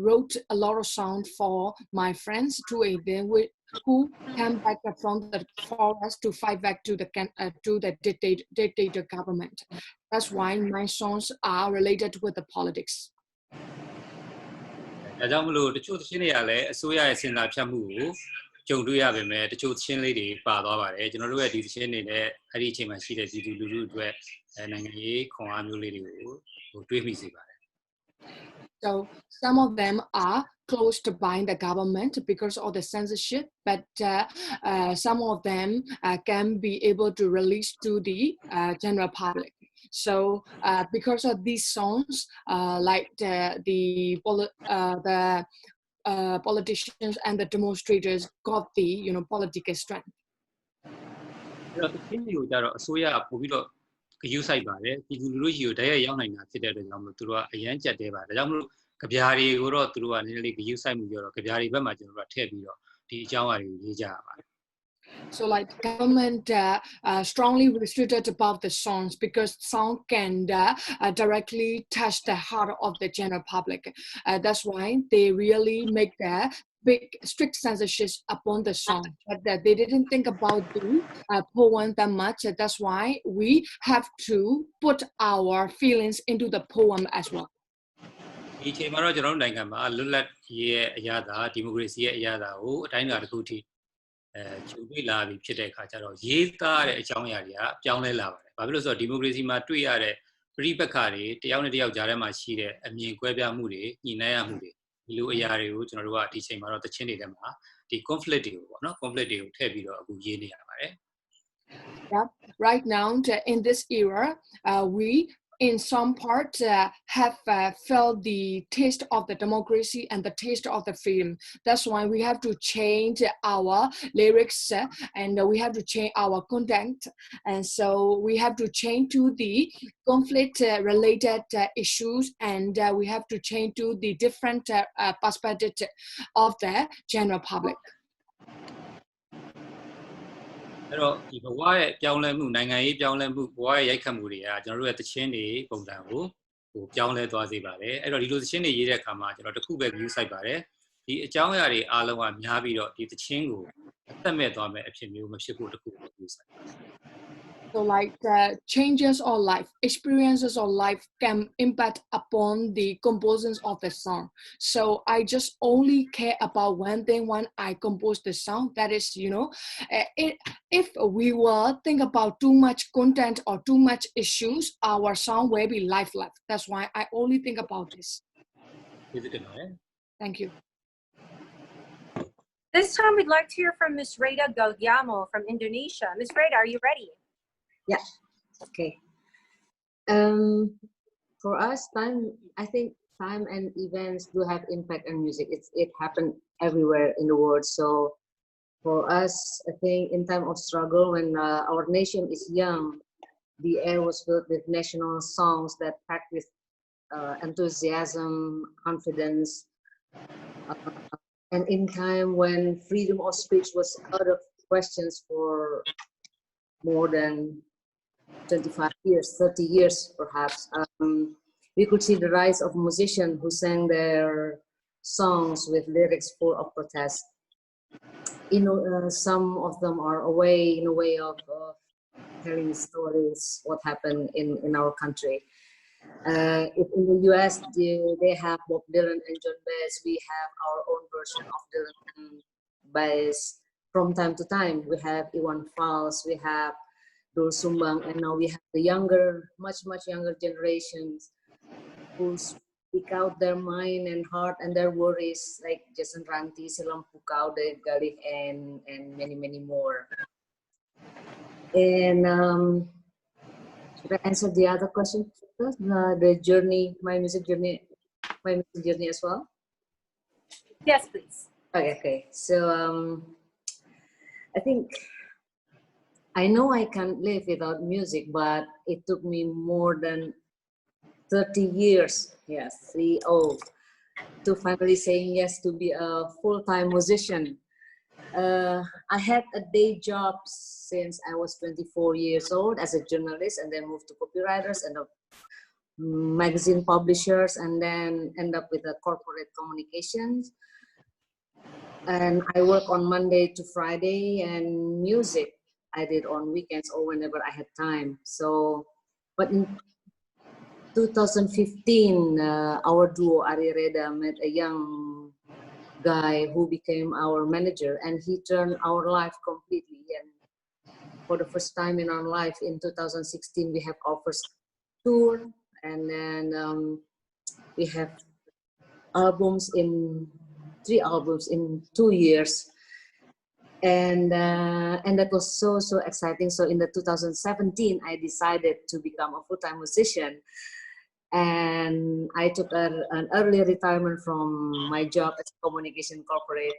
wrote a lot of songs for my friends to aid them with who came back from the forest to fight back to the dictator government. That's why my songs are related with the politics. ဒါကြောင့်မလို့တချို့သချင်းတွေကလည်းအစိုးရရဲ့စဉ်းစားဖြတ်မှုကိုကြုံတွေ့ရပေမဲ့တချို့သချင်းလေးတွေပါသွားပါတယ်ကျွန်တော်တို့ရဲ့ဒီသချင်းတွေနဲ့အဲ့ဒီအချိန်မှာရှိတဲ့ပြည်သူလူထုအတွက်နိုင်ငံရေးခွန်အားမျိုးလေးတွေကိုတွေးမိစေပါတယ် So some of them are close to buying the government because of the censorship, but some of them can be able to release to the general public. So because of these songs, like the politicians and the demonstrators got the political strength. အဲ့တော့သချင်းတွေကိုကြတော့အစိုးရကပို့ပြီးတော့ဂရုစိုက်ပါတယ်ပြည်သူလူထုကြီးကိုတည်းရရောက်နိုင်တာဖြစ်တဲ့အတွက်ကြောင့်မလို့သူတို့ကအရန်ကြက်တဲပါတယ်ဒါကြောင့်မလို့ကြပြားတွေကိုတော့သူတို့ကနည်းနည်းလေးဂရုစိုက်မှုပြောတော့ကြပြားတွေဘက်မှာကျွန်တော်တို့ကထည့်ပြီးတော့ဒီအကြောင်းအရာတွေကိုရေးကြရပါတယ် So like the government strongly restricted about the songs because song can directly touch the heart of the general public. That's why they really make the big strict censorship upon the song. But they didn't think about the poem that much. That's why we have to put our feelings into the poem as well. ဒီချိန်မှာတော့ကျွန်တော်တို့နိုင်ငံမှာလွတ်လပ်ရေးရဲ့အရာသာဒီမိုကရေစီရဲ့အရာသာကိုအတိုင်းအတာတစ်ခုထိကျုံတွေ့လာပြီဖြစ်တဲ့အခါကျတော့ရေးသားတဲ့အကြောင်းအရာတွေကပြောင်းလဲလာပါတယ်။ဘာဖြစ်လို့ဆိုတော့ဒီမိုကရေစီမှာတွေ့ရတဲ့ပြိပက္ခတွေတယောက်နဲ့တယောက်ကြားထဲမှာရှိတဲ့အမြင်ကွဲပြားမှုတွေညှိနှိုင်းရမှုတွေဒီလိုအရာတွေကိုကျွန်တော်တို့ကဒီချိန်မှာတော့တချင်းတွေထဲမှာဒီ conflict တွေကိုပေါ့နော် conflict တွေကိုထည့်ပြီးတော့အခုရေးနေရပါတယ်။ Yeah, right now in this era, we in some part have felt the taste of the democracy and the taste of the freedom. That's why we have to change our lyrics and we have to change our content. And so we have to change to the conflict related issues and we have to change to the different perspective of the general public. အဲ့တော့ဒီဘဝရဲ့ပြောင်းလဲမှုနိုင်ငံရေးပြောင်းလဲမှုဘဝရဲ့ရိုက်ခတ်မှုတွေကကျွန်တော်တို့ရဲ့သချင်းတွေပုံစံကိုပြောင်းလဲသွားစေပါတယ်အဲ့တော့ဒီလိုသချင်းတွေရေးတဲ့အခါမှာကျွန်တော်တခုပဲ view site ပါတယ်ဒီအကြောင်းအရာတွေအားလုံးကများပြီးတော့ဒီသချင်းကိုအသက်မဲ့သွားမယ်အဖြစ်မျိုးမဖြစ်ဖို့တခုပဲ view site So like changes of life, experiences of life can impact upon the compositions of the song. So I just only care about one thing when I compose the song. That is, if we will think about too much content or too much issues, our song will be lifeless. That's why I only think about this. Thank you. This time we'd like to hear from Ms. Reda Gaudiamo from Indonesia. Ms. Reda, are you ready? Yeah. Okay. For us, I think time and events do have impact on music. It happened everywhere in the world. So for us, I think in time of struggle, when our nation is young, the air was filled with national songs that packed with enthusiasm, confidence, And in time when freedom of speech was out of questions for more than 25 years, 30 years perhaps, we could see the rise of musicians who sang their songs with lyrics full of protest. You know, some of them are away in a way of telling stories, what happened in our country. If in the US, they have Bob Dylan and John Baez, we have our own version of Dylan and Baez. From time to time, we have Iwan Fals, we have Dul Sumbang, and now we have the younger, much younger generations who speak out their mind and heart and their worries, like Jason Ranti, Silam Pukau, Dave Galih, and many more. And should I answer the other question first? The journey, my music journey as well? Yes, please. Okay. So I think I know I can't live without music, but it took me more than 30 years, yes, to finally saying yes to be a full-time musician. I had a day job since I was 24 years old as a journalist, and then moved to copywriters and magazine publishers, and then end up with a corporate communications. And I work on Monday to Friday, and music I did on weekends or whenever I had time. So, but in 2015, our duo Ari Reda met a young guy who became our manager, and he turned our life completely. And for the first time in our life, in 2016, we have our first tour, and then we have three albums in 2 years, and that was so exciting. So in the 2017, I decided to become a full-time musician. And I took an early retirement from my job as a communication corporate.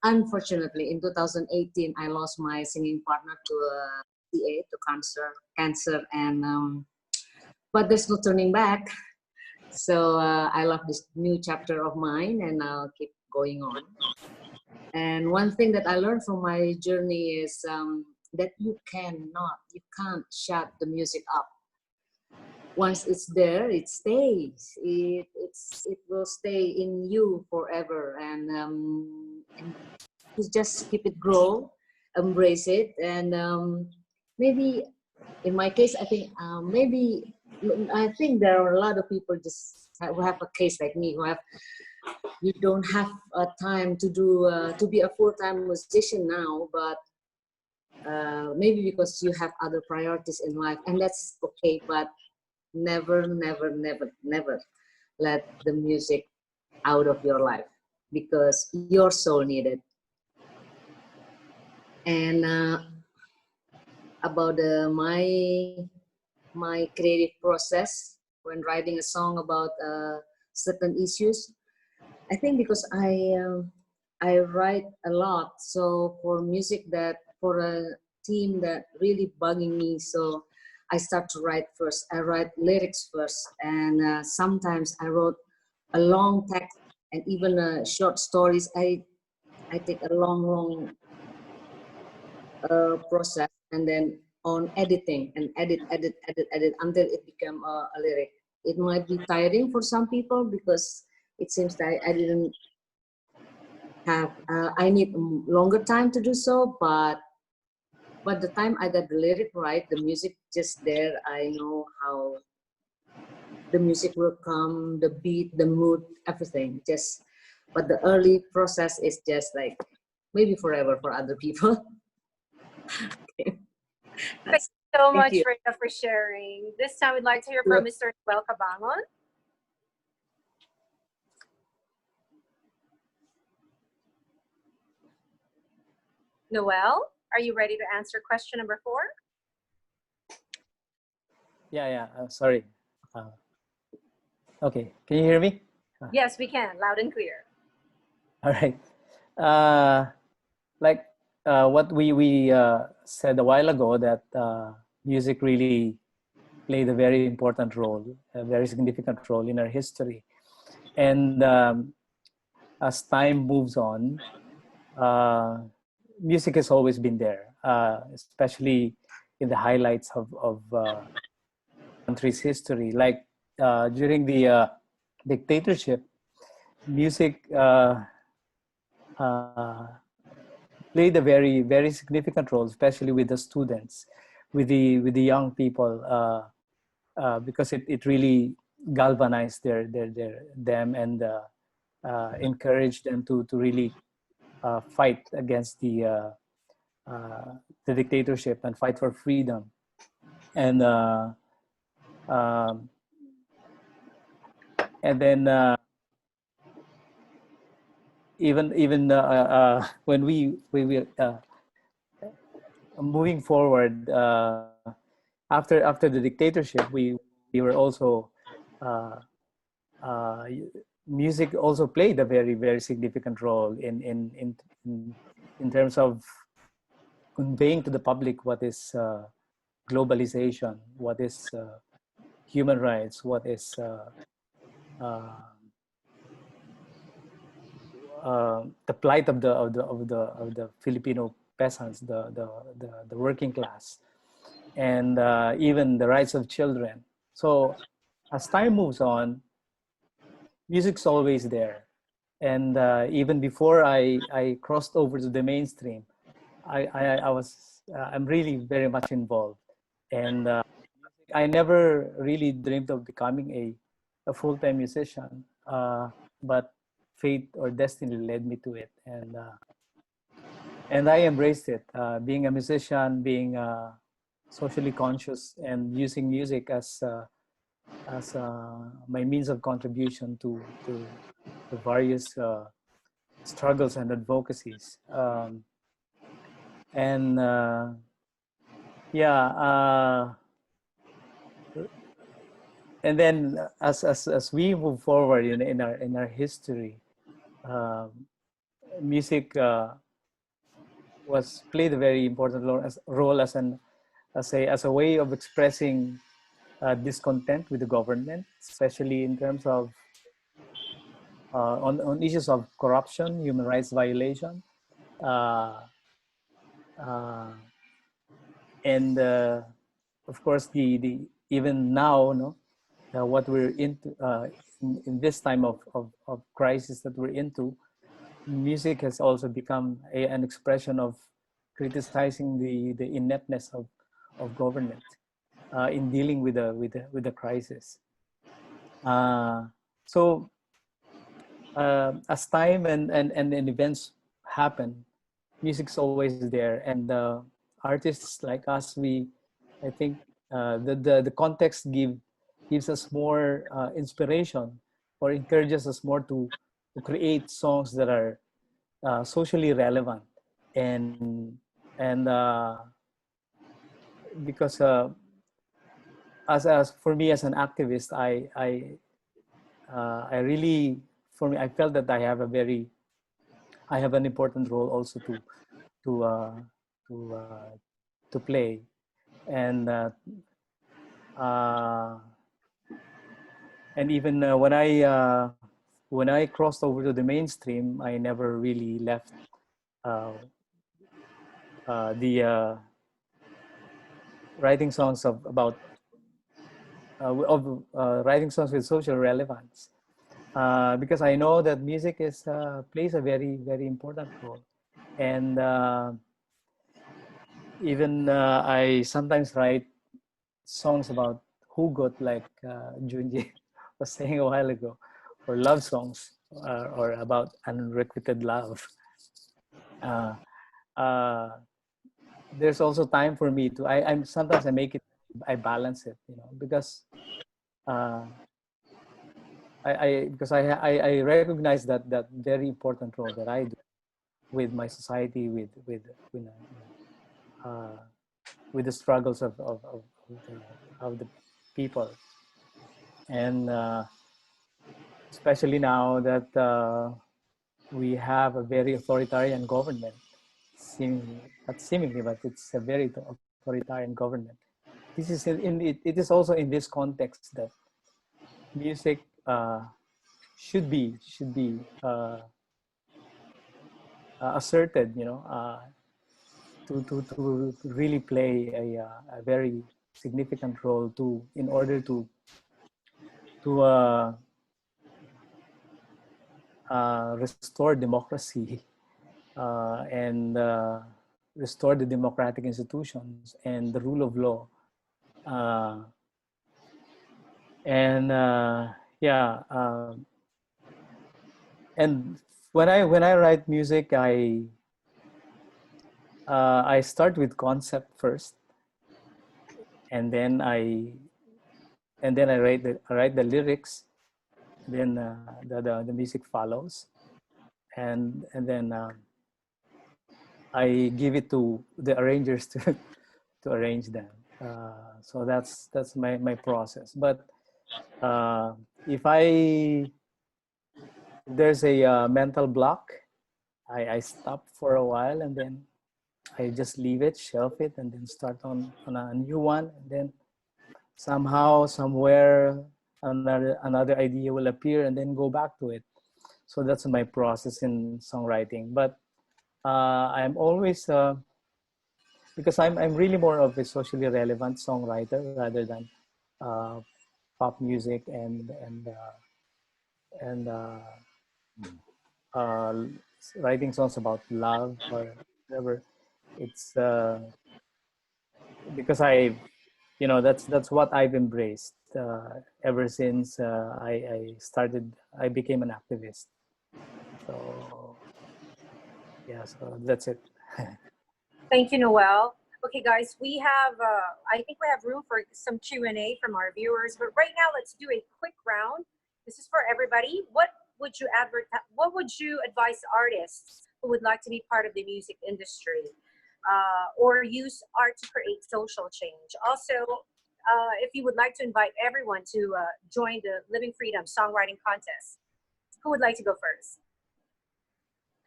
And unfortunately, in 2018, I lost my singing partner to cancer, and but there's no turning back. So I love this new chapter of mine, and I'll keep going on. And one thing that I learned from my journey is that you can't shut the music up. Once it's there, it stays. It will stay in you forever, and you just keep it grow, embrace it, and maybe in my case, I think there are a lot of people who have a case like me, you don't have time to do to be a full-time musician now, but maybe because you have other priorities in life, and that's okay. But never let the music out of your life, because your soul needs it. And about my creative process when writing a song about certain issues, I think because I write a lot, so for music for a theme that really bugging me, so I start to write first. I write lyrics first, and sometimes I wrote a long text, and even short stories. I take a long process, and then on editing and edit until it became a lyric. It might be tiring for some people because it seems that I didn't have. I need longer time to do so, but the time I got the lyric right, the music just there, I know how the music will come, the beat, the mood, everything. But the early process is just like maybe forever for other people. Okay. Thank you so much, Rita, for sharing. This time we'd like to hear from Mr. Noel Cabangon. Noel, are you ready to answer question number 4? Yeah. Sorry. Okay. Can you hear me? Yes, we can. Loud and clear. All right. Like what we said a while ago, that music really played a very important role, a very significant role in our history. And as time moves on, music has always been there, especially in the highlights of country's history. Like during the dictatorship, music played a very significant role, especially with the students, with the young people, because it really galvanized them and encouraged them to really fight against the dictatorship and fight for freedom. And then even when we moving forward after the dictatorship, we were also music also played a very significant role in terms of conveying to the public what is globalization, what is human rights, what is the plight of the Filipino peasants, the working class, and even the rights of children. So as time moves on, music's always there. And even before I crossed over to the mainstream, I'm really very much involved. And I never really dreamed of becoming a full-time musician, but fate or destiny led me to it. And I embraced it, being a musician, being socially conscious, and using music as my means of contribution to the various struggles and advocacies. And then as we move forward in our history, music was played a very important role as a way of expressing discontent with the government, especially in terms of on issues of corruption, human rights violation, and of course the even now, what we're into in this time of crisis that we're into, music has also become an expression of criticizing the ineptness of government in dealing with the crisis. So as time and events happen, music's always there, and artists like us, I think the context gives us more inspiration, or encourages us more to create songs that are socially relevant, and because as for me as an activist, I really, for me, I felt that I have an important role also to play, and even when I crossed over to the mainstream, I never really left the writing songs about writing songs with social relevance, because I know that music plays a very important role, and even I sometimes write songs about hugot, like Junji was saying a while ago, or love songs, or about unrequited love. There's also time for me to. I'm sometimes I balance it, because I recognize that very important role that I do with my society, with the struggles of the people, and especially now that we have a very authoritarian government, not seemingly, but it's a very authoritarian government. This is it is also in this context that music should be asserted, to really play a very significant role in order to restore democracy and restore the democratic institutions and the rule of law. And when I write music, I start with concept first, and then I write the lyrics. Then the music follows, and then I give it to the arrangers to arrange them. So that's my process. But if there's a mental block, I stop for a while, and then I just leave it, shelf it, and then start on a new one. And then somehow, somewhere, another idea will appear, and then go back to it. So that's my process in songwriting. But I'm always because I'm really more of a socially relevant songwriter rather than pop music and writing songs about love or whatever. It's because that's what I've embraced ever since I became an activist. So yeah, so that's it. Thank you, Noel. Okay, guys, we have, I think we have room for some Q&A from our viewers, but right now let's do a quick round. This is for everybody. What would you advise artists who would like to be part of the music industry or use art to create social change? Also, if you would like to invite everyone to join the Living Freedom Songwriting Contest, who would like to go first?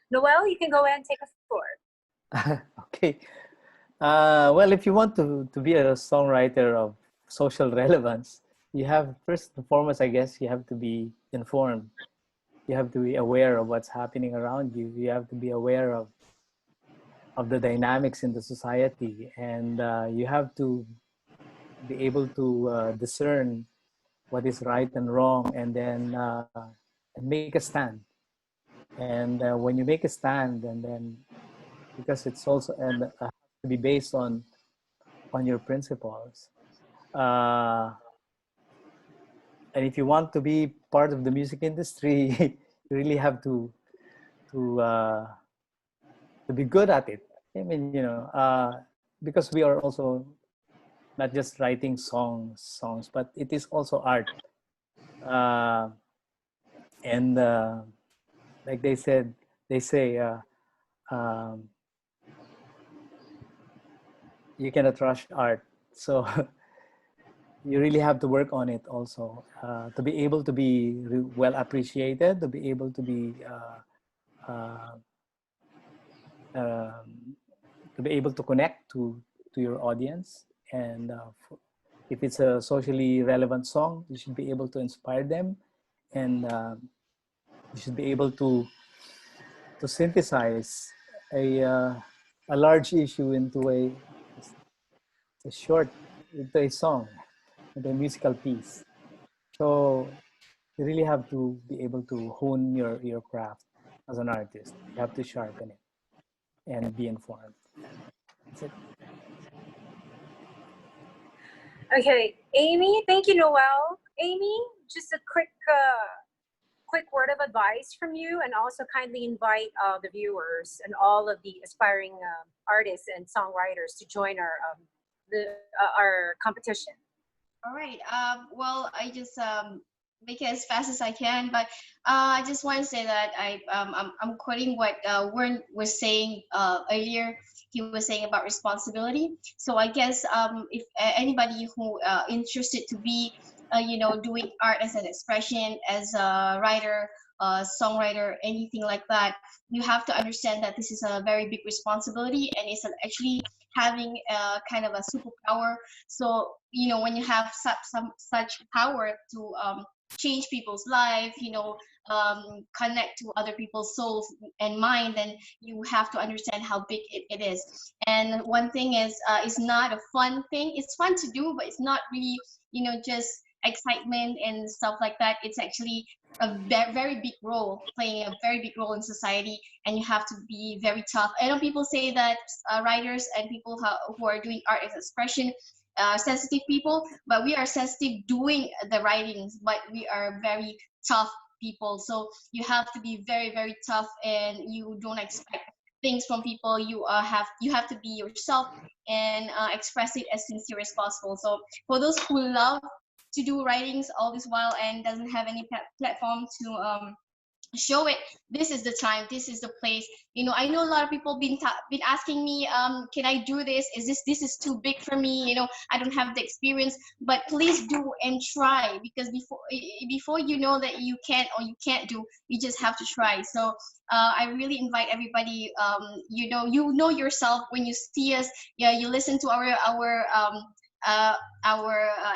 Noel, you can go ahead and take a floor. Okay. Well, if you want to be a songwriter of social relevance, you have, first and foremost, I guess, you have to be informed. You have to be aware of what's happening around you. You have to be aware of the dynamics in the society, and you have to be able to discern what is right and wrong, and then make a stand. And when you make a stand, and then because it's also to be based on your principles. And if you want to be part of the music industry, you really have to be good at it. I mean, because we are also not just writing songs, but it is also art. And like they say, you cannot rush art. So you really have to work on it also to be able to be well appreciated, to be able to be connect to your audience. And if it's a socially relevant song, you should be able to inspire them, and you should be able to synthesize a large issue into a song, into a musical piece. So you really have to be able to hone your craft as an artist. You have to sharpen it and be informed. That's it. Okay, Amy, thank you, Noel. Amy, just a quick word of advice from you, and also kindly invite the viewers and all of the aspiring artists and songwriters to join our competition. All right. Well, I just make it as fast as I can, but I just want to say that I'm quoting what Warren was saying earlier. He was saying about responsibility. So I guess if anybody who interested to be doing art as an expression, as a writer, songwriter, anything like that, you have to understand that this is a very big responsibility, and it's actually having a kind of a superpower. So when you have such power to change people's life, connect to other people's souls and mind, then you have to understand how big it is. And one thing is, it's not a fun thing. It's fun to do, but it's not really, just excitement and stuff like that. It's actually a very big role, playing a very big role in society, and you have to be very tough. I know people say that writers and people who are doing art expression, sensitive people, but we are sensitive doing the writings, but we are very tough people. So you have to be very, very tough, and you don't expect things from people. You have to be yourself and express it as sincere as possible. So for those who love to do writings all this while and doesn't have any platform to show it, this is the time, this is the place. I know a lot of people been asking me, can I do this? This is too big for me, I don't have the experience. But please do and try, because before you know that you can or you can't do, you just have to try. So I really invite everybody, you know yourself when you see us. Yeah, you listen to our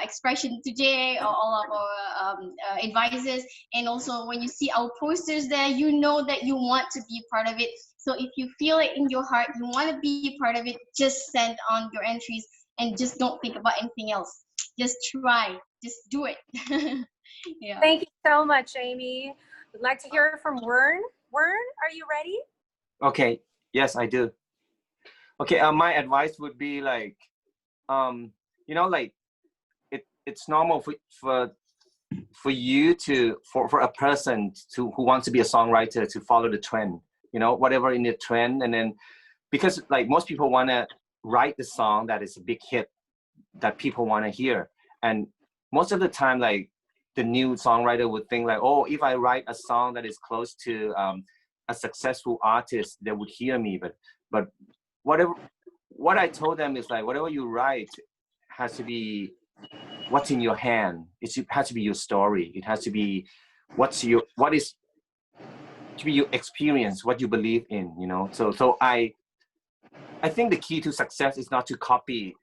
expression today, or all of our advices, and also when you see our posters there, you know that you want to be a part of it. So if you feel it in your heart, you want to be a part of it, just send on your entries and just don't think about anything else. Just try, just do it. Yeah. Thank you so much, Amy. We'd like to hear from Wern. Wern, are you ready? Okay, yes, I do. Okay, my advice would be like, like it's normal for you to for a person who wants to be a songwriter to follow the trend, whatever in the trend. And then because like most people want to write the song that is a big hit that people want to hear, and most of the time like the new songwriter would think like, oh, if I write a song that is close to a successful artist, they would hear me. But what I told them is like, whatever you write has to be what's in your hand. It has to be your story. It has to be to be your experience, what you believe in, So I think the key to success is not to copy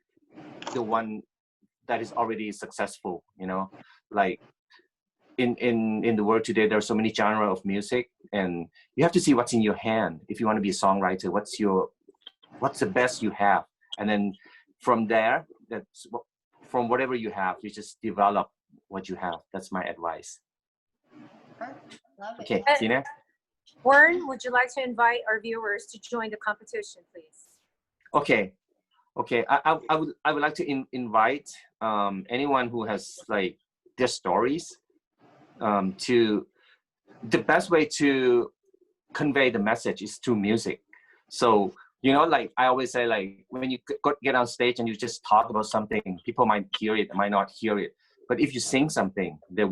the one that is already successful, like in the world today, there are so many genres of music, and you have to see what's in your hand. If you want to be a songwriter, what's the best you have, and then from there, from whatever you have, you just develop what you have. That's my advice. Love it. Okay, Tina. Wern, would you like to invite our viewers to join the competition, please? Okay. I would like to invite anyone who has like their stories to the best way to convey the message is through music. So like I always say, like when you get on stage and you just talk about something, people might hear it, might not hear it. But if you sing something, they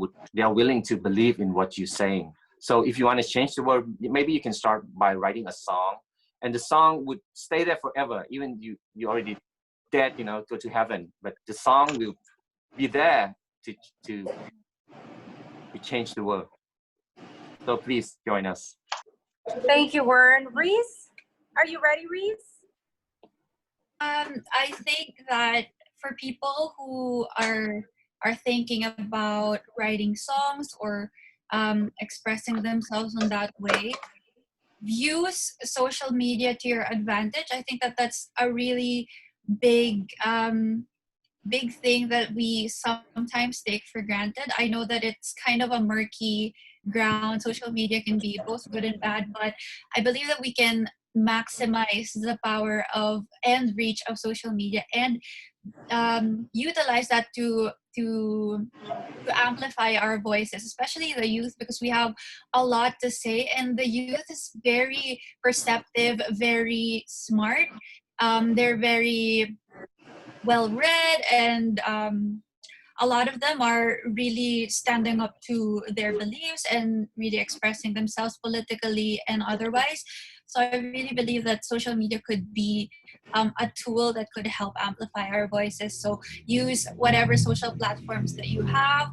are willing to believe in what you're saying. So if you want to change the world, maybe you can start by writing a song, and the song would stay there forever. Even you already dead, go to heaven, but the song will be there to change the world. So please join us. Thank you, Wern. Reese, are you ready, Reese? I think that for people who are thinking about writing songs or expressing themselves in that way, use social media to your advantage. I think that that's a really big thing that we sometimes take for granted. I know that it's kind of a murky ground. Social media can be both good and bad, but I believe that we can maximize the power of and reach of social media and utilize that to amplify our voices, especially the youth, because we have a lot to say, and the youth is very perceptive, very smart. They're very well read, and a lot of them are really standing up to their beliefs and really expressing themselves politically and otherwise. So I really believe that social media could be a tool that could help amplify our voices. So use whatever social platforms that you have,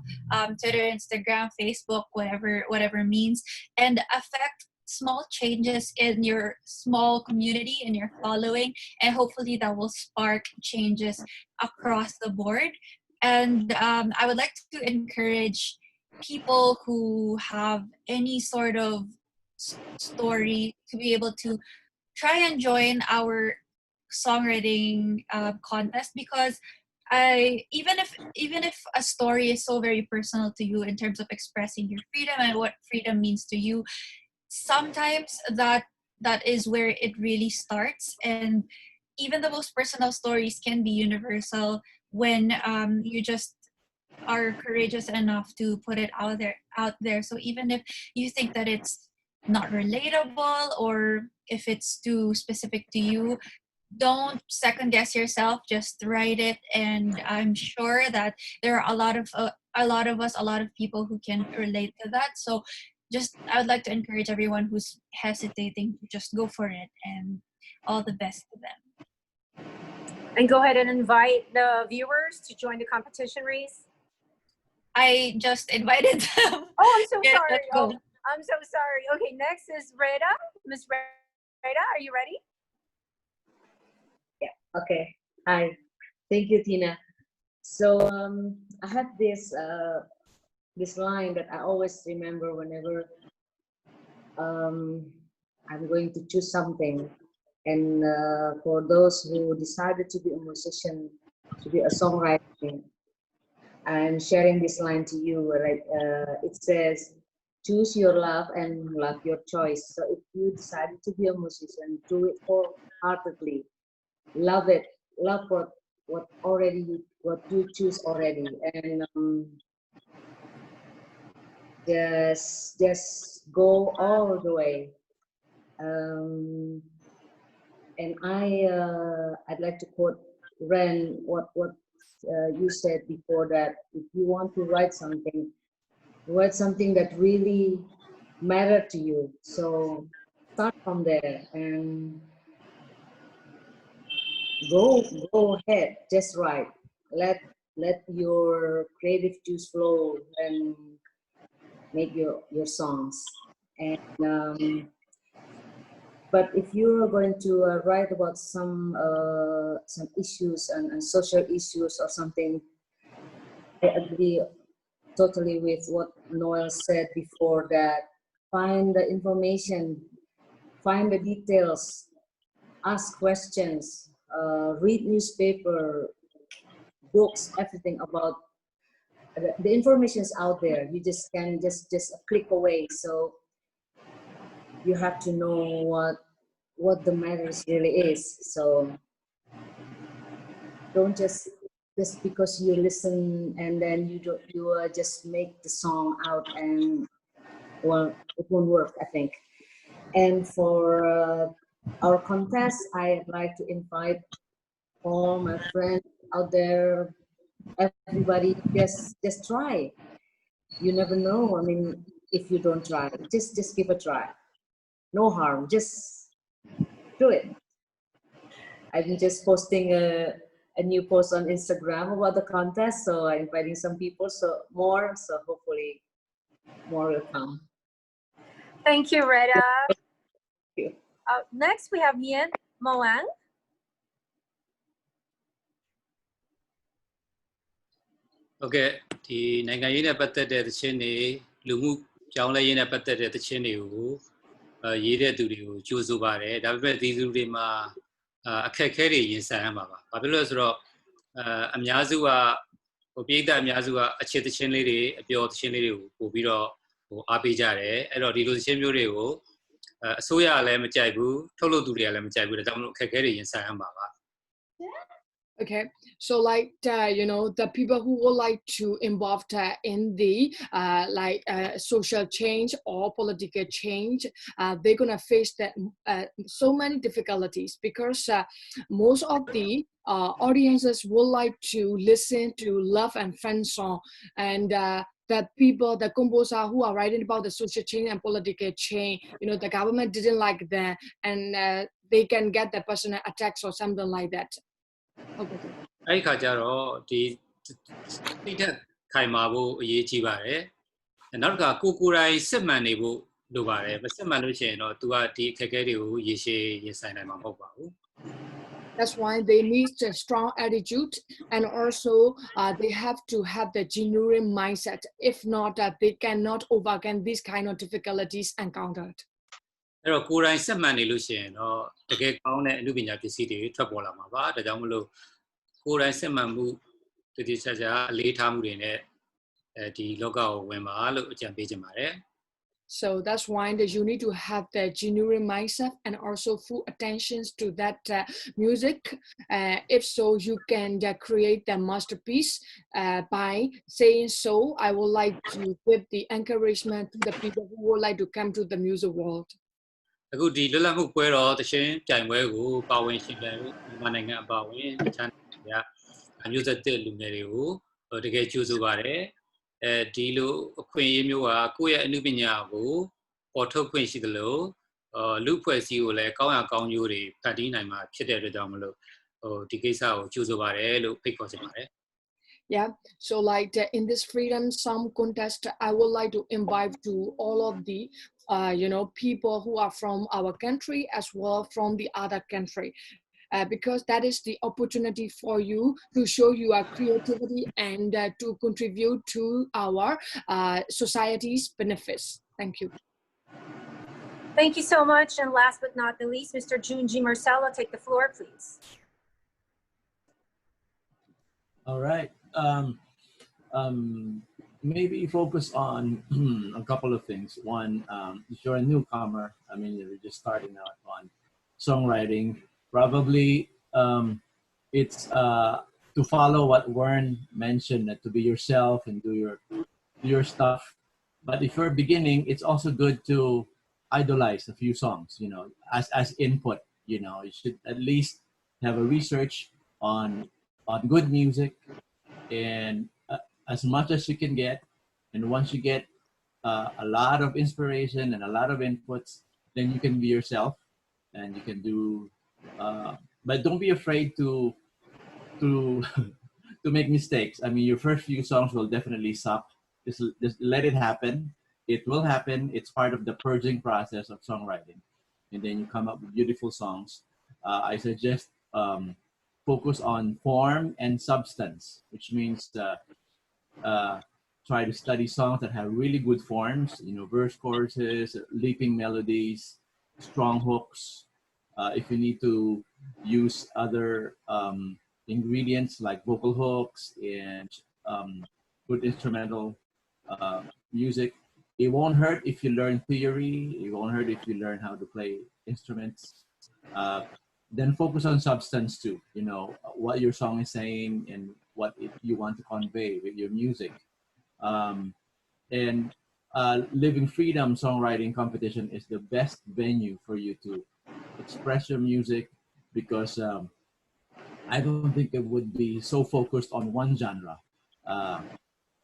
Twitter, Instagram, Facebook, whatever means, and affect small changes in your small community, in your following, and hopefully that will spark changes across the board. And I would like to encourage people who have any sort of story to be able to try and join our songwriting contest, because even if a story is so very personal to you in terms of expressing your freedom and what freedom means to you, sometimes that is where it really starts. And even the most personal stories can be universal when you just are courageous enough to put it out there. So even if you think that it's not relatable or if it's too specific to you, don't second guess yourself, just write it. And I'm sure that there are a lot of people who can relate to that. So just, I would like to encourage everyone who's hesitating to just go for it, and all the best to them. And go ahead and invite the viewers to join the competition, Reese. I just invited them. Oh, I'm so Yeah, sorry. let's go. Oh, I'm so sorry. Okay, next is Reda. Miss Reda, are you ready? Yeah. Okay. Hi. Thank you, Tina. So I have this line that I always remember whenever I'm going to choose something. And for those who decided to be a musician, to be a songwriter, I'm sharing this line to you. Like it says, choose your love and love your choice. So if you decided to be a musician, do it wholeheartedly. Love it. Love what you choose already, and just go all the way. And I'd like to quote Ren, what you said before, that if you want to write something that really mattered to you. So start from there and go ahead, just write. Let your creative juice flow and make your songs. And but if you're going to write about some issues and social issues or something, I agree totally with what Noel said before, that find the information, find the details, ask questions, read newspaper, books, everything about the information is out there. You just can just a click away. So you have to know what the matters really is. So don't just because you listen and then you just make the song out, and well, it won't work, I think. And for our contest, I'd like to invite all my friends out there, everybody, just try. You never know. I mean, if you don't try, just give a try. No harm, just do it. I'm just posting a new post on Instagram about the contest, so I'm inviting some people, so hopefully more will come. Thank you, Reda. Thank you. Next, we have Mien Moang. Okay, ဒီနိုင်ငံရေးနဲ့ပတ်သက်တဲ့သချင်းတွေလူမှုကြောင်းလဲရေးနဲ့ပတ်သက်တဲ့သချင်းတွေကိုရေးတဲ့သူတွေကိုကြိုးဆိုပါတယ်ဒါပေမဲ့ဒီလူတွေမှာအခက်အခဲတွေရင်ဆိုင်ရမှာပါဘာဖြစ်လို့လဲဆိုတော့အများစုကပြည်သက်အများစုကအခြေသချင်းလေးတွေအပျော်သချင်းလေးတွေကိုပို့ပြီးတော့အားပေးကြတယ်အဲ့တော့ဒီလိုသချင်းမျိုးတွေကိုအစိုးရကလည်းမကြိုက်ဘူးထုတ်လုပ်သူတွေကလည်းမကြိုက်ဘူးဒါကြောင့်မလို့အခက်အခဲတွေရင်ဆိုင်ရမှာပါ Okay, so like you know, the people who would like to involve in the social change or political change, they're gonna face that so many difficulties because most of the audiences would like to listen to love and friend song, and the people, the composers who are writing about the social change and political change, you know, the government didn't like them, and they can get the personal attacks or something like that. Okay. အဲ့ဒီခါကျတော့ဒီတိတ်တက်ခိုင်မာဖို့အရေးကြီးပါတယ်နောက်တစ်ခါကိုယ်တိုင်စစ်မှန်နေဖို့လိုပါတယ်မစစ်မှန်လို့ရှိရင်တော့ तू ကဒီအခက်အခဲတွေကိုရေရှည်ရင်ဆိုင်နိုင်မှာမဟုတ်ပါဘူး That's why they need a strong attitude, and also they have to have the genuine mindset. If not, they cannot overcome these kind of difficulties encountered. အဲ့တော့ကိုယ်တိုင်စက်မှန်နေလို့ရှိရင်တော့တကယ်ကောင်းတဲ့အမှုပညာပစ္စည်းတွေထွက်ပေါ်လာမှာပါဒါကြောင့်မလို့ကိုယ်တိုင်စက်မှန်မှုတည်တည်ချာချာအလေးထားမှုတွေနဲ့ဒီလောကကိုဝင်ပါလို့အကြံပေးချင်ပါတယ် So that's why that you need to have the genuine mindset and also full attention to that music. If so, you can create the masterpiece. By saying so, I would like to give the encouragement to the people who would like to come to the music world. အခုဒီလွတ်လပ်မှုပွဲတော်တခြင်းပြိုင်ပွဲကိုပါဝင်ရှင်ပြိုင်မြန်မာနိုင်ငံအပါအဝင်တခြားနိုင်ငံအမျိုးသက်တဲ့လူငယ်တွေကိုတကယ်ကြိုးစားပါတယ်ဒီလိုအခွင့်အရေးမျိုးကကိုယ့်ရဲ့အမှုပညာကိုပေါ်ထုတ်ခွင့်ရှိသလိုလူဖွဲ့စည်းကိုလည်းကောင်းရကောင်းကျိုးတွေဖန်တီးနိုင်မှာဖြစ်တဲ့အတွက်ကြောင့်မလို့ဒီကိစ္စကိုကြိုးစားပါတယ်လို့ဖိတ်ခေါ်ချင်ပါတယ် Yeah, so like in this freedom song contest, I would like to invite to all of the people who are from our country as well from the other country, because that is the opportunity for you to show your creativity and to contribute to our society's benefits. Thank you. Thank you so much. And last but not the least, Mr. Junji Marcelo, take the floor, please. All right. Maybe focus on a couple of things. One, if you're a newcomer, I mean, you're just starting out on songwriting, probably it's to follow what Warren mentioned, to be yourself and do your stuff. But if you're beginning, it's also good to idolize a few songs, as input. You should at least have a research on good music and as much as you can get. And once you get a lot of inspiration and a lot of inputs, then you can be yourself and you can do, but don't be afraid to to make mistakes. I mean, your first few songs will definitely suck. Just let it happen. It will happen. It's part of the purging process of songwriting. And then you come up with beautiful songs. I suggest focus on form and substance, which means try to study songs that have really good forms, verse choruses, leaping melodies, strong hooks. If you need to use other ingredients like vocal hooks and good instrumental music, it won't hurt if you learn theory. It won't hurt if you learn how to play instruments. Then focus on substance too, what your song is saying and what you want to convey with your music. And Living Freedom Songwriting Competition is the best venue for you to express your music, because I don't think it would be so focused on one genre.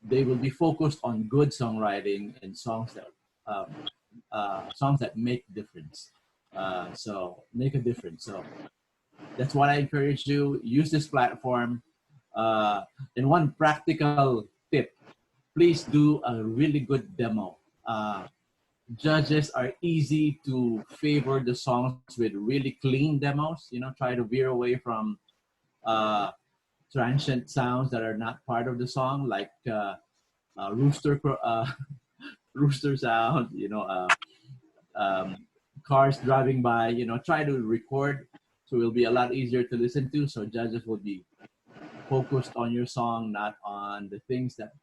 They will be focused on good songwriting and songs that make difference. So make a difference. So that's what I encourage you. Use this platform. And one practical tip: please do a really good demo. Judges are easy to favor the songs with really clean demos. Try to veer away from transient sounds that are not part of the song, like rooster sound. Cars driving by. Try to record, so it will be a lot easier to listen to. So judges will be focused on your song, not on the things that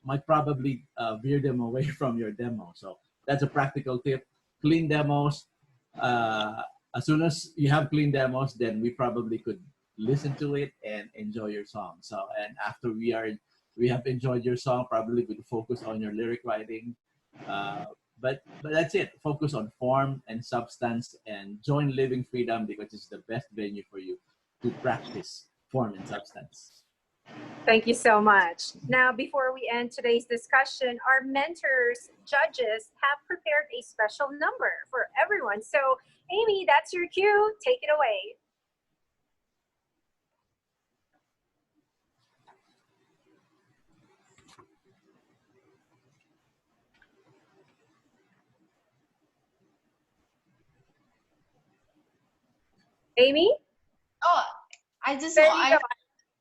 might probably veer them away from your demo. So that's a practical tip. Clean demos. As soon as you have clean demos, then we probably could listen to it and enjoy your song. So, and after we have enjoyed your song, probably we'll focus on your lyric writing. But that's it. Focus on form and substance, and join Living Freedom, because it's the best venue for you to practice form and substance. Thank you so much. Now, before we end today's discussion, our mentors, judges, have prepared a special number for everyone. So, Amy, that's your cue. Take it away. Amy? Oh, I just There you I go.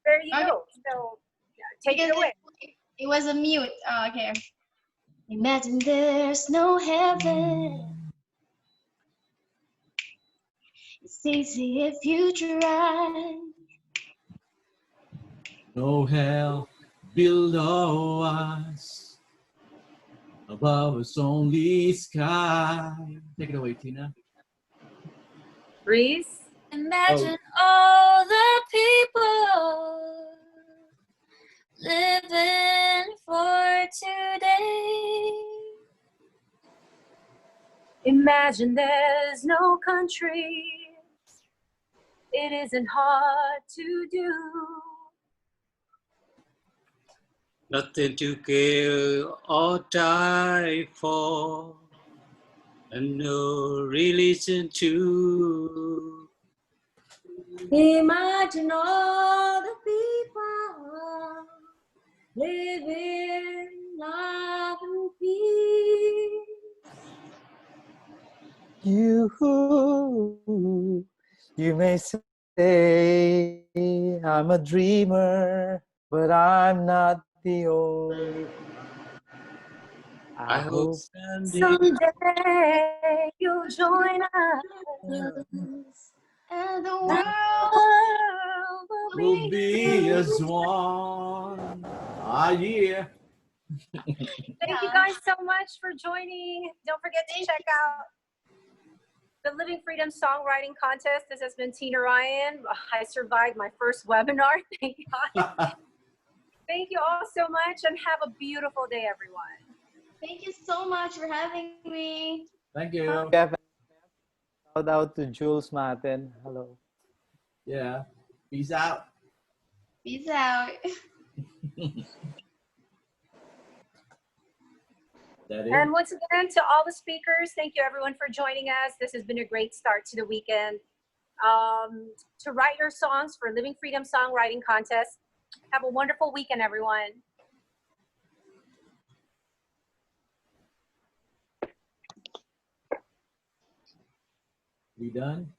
There you okay, go. So yeah, take it because away. it was a mute. Oh, okay. Imagine there's no heaven. It's easy if you try. No hell below us, above us only sky. Take it away, Tina. Breeze. Imagine all the people living for today. Imagine there's no country. It isn't hard to do. Nothing to kill or die for, and no religion too. Imagine all the people living in love and peace. You may say I'm a dreamer, but I'm not the only. I hope Someday you'll join us, And the the world world Will will be be. as one. Ah, yeah. Thank you guys so much for joining. Don't forget to check out the Living Freedom Songwriting Contest. This has been Tina Ryan. I survived my first webinar. Thank God. Thank you all so much and have a beautiful day, everyone. Thank you so much for having me. Thank you. Shout out to Jules Martin. Hello. Yeah. Peace out. Peace out. That is. And once again, to all the speakers, thank you everyone for joining us. This has been a great start to the weekend. To write your songs for Living Freedom Songwriting Contest. Have a wonderful weekend, everyone. We done?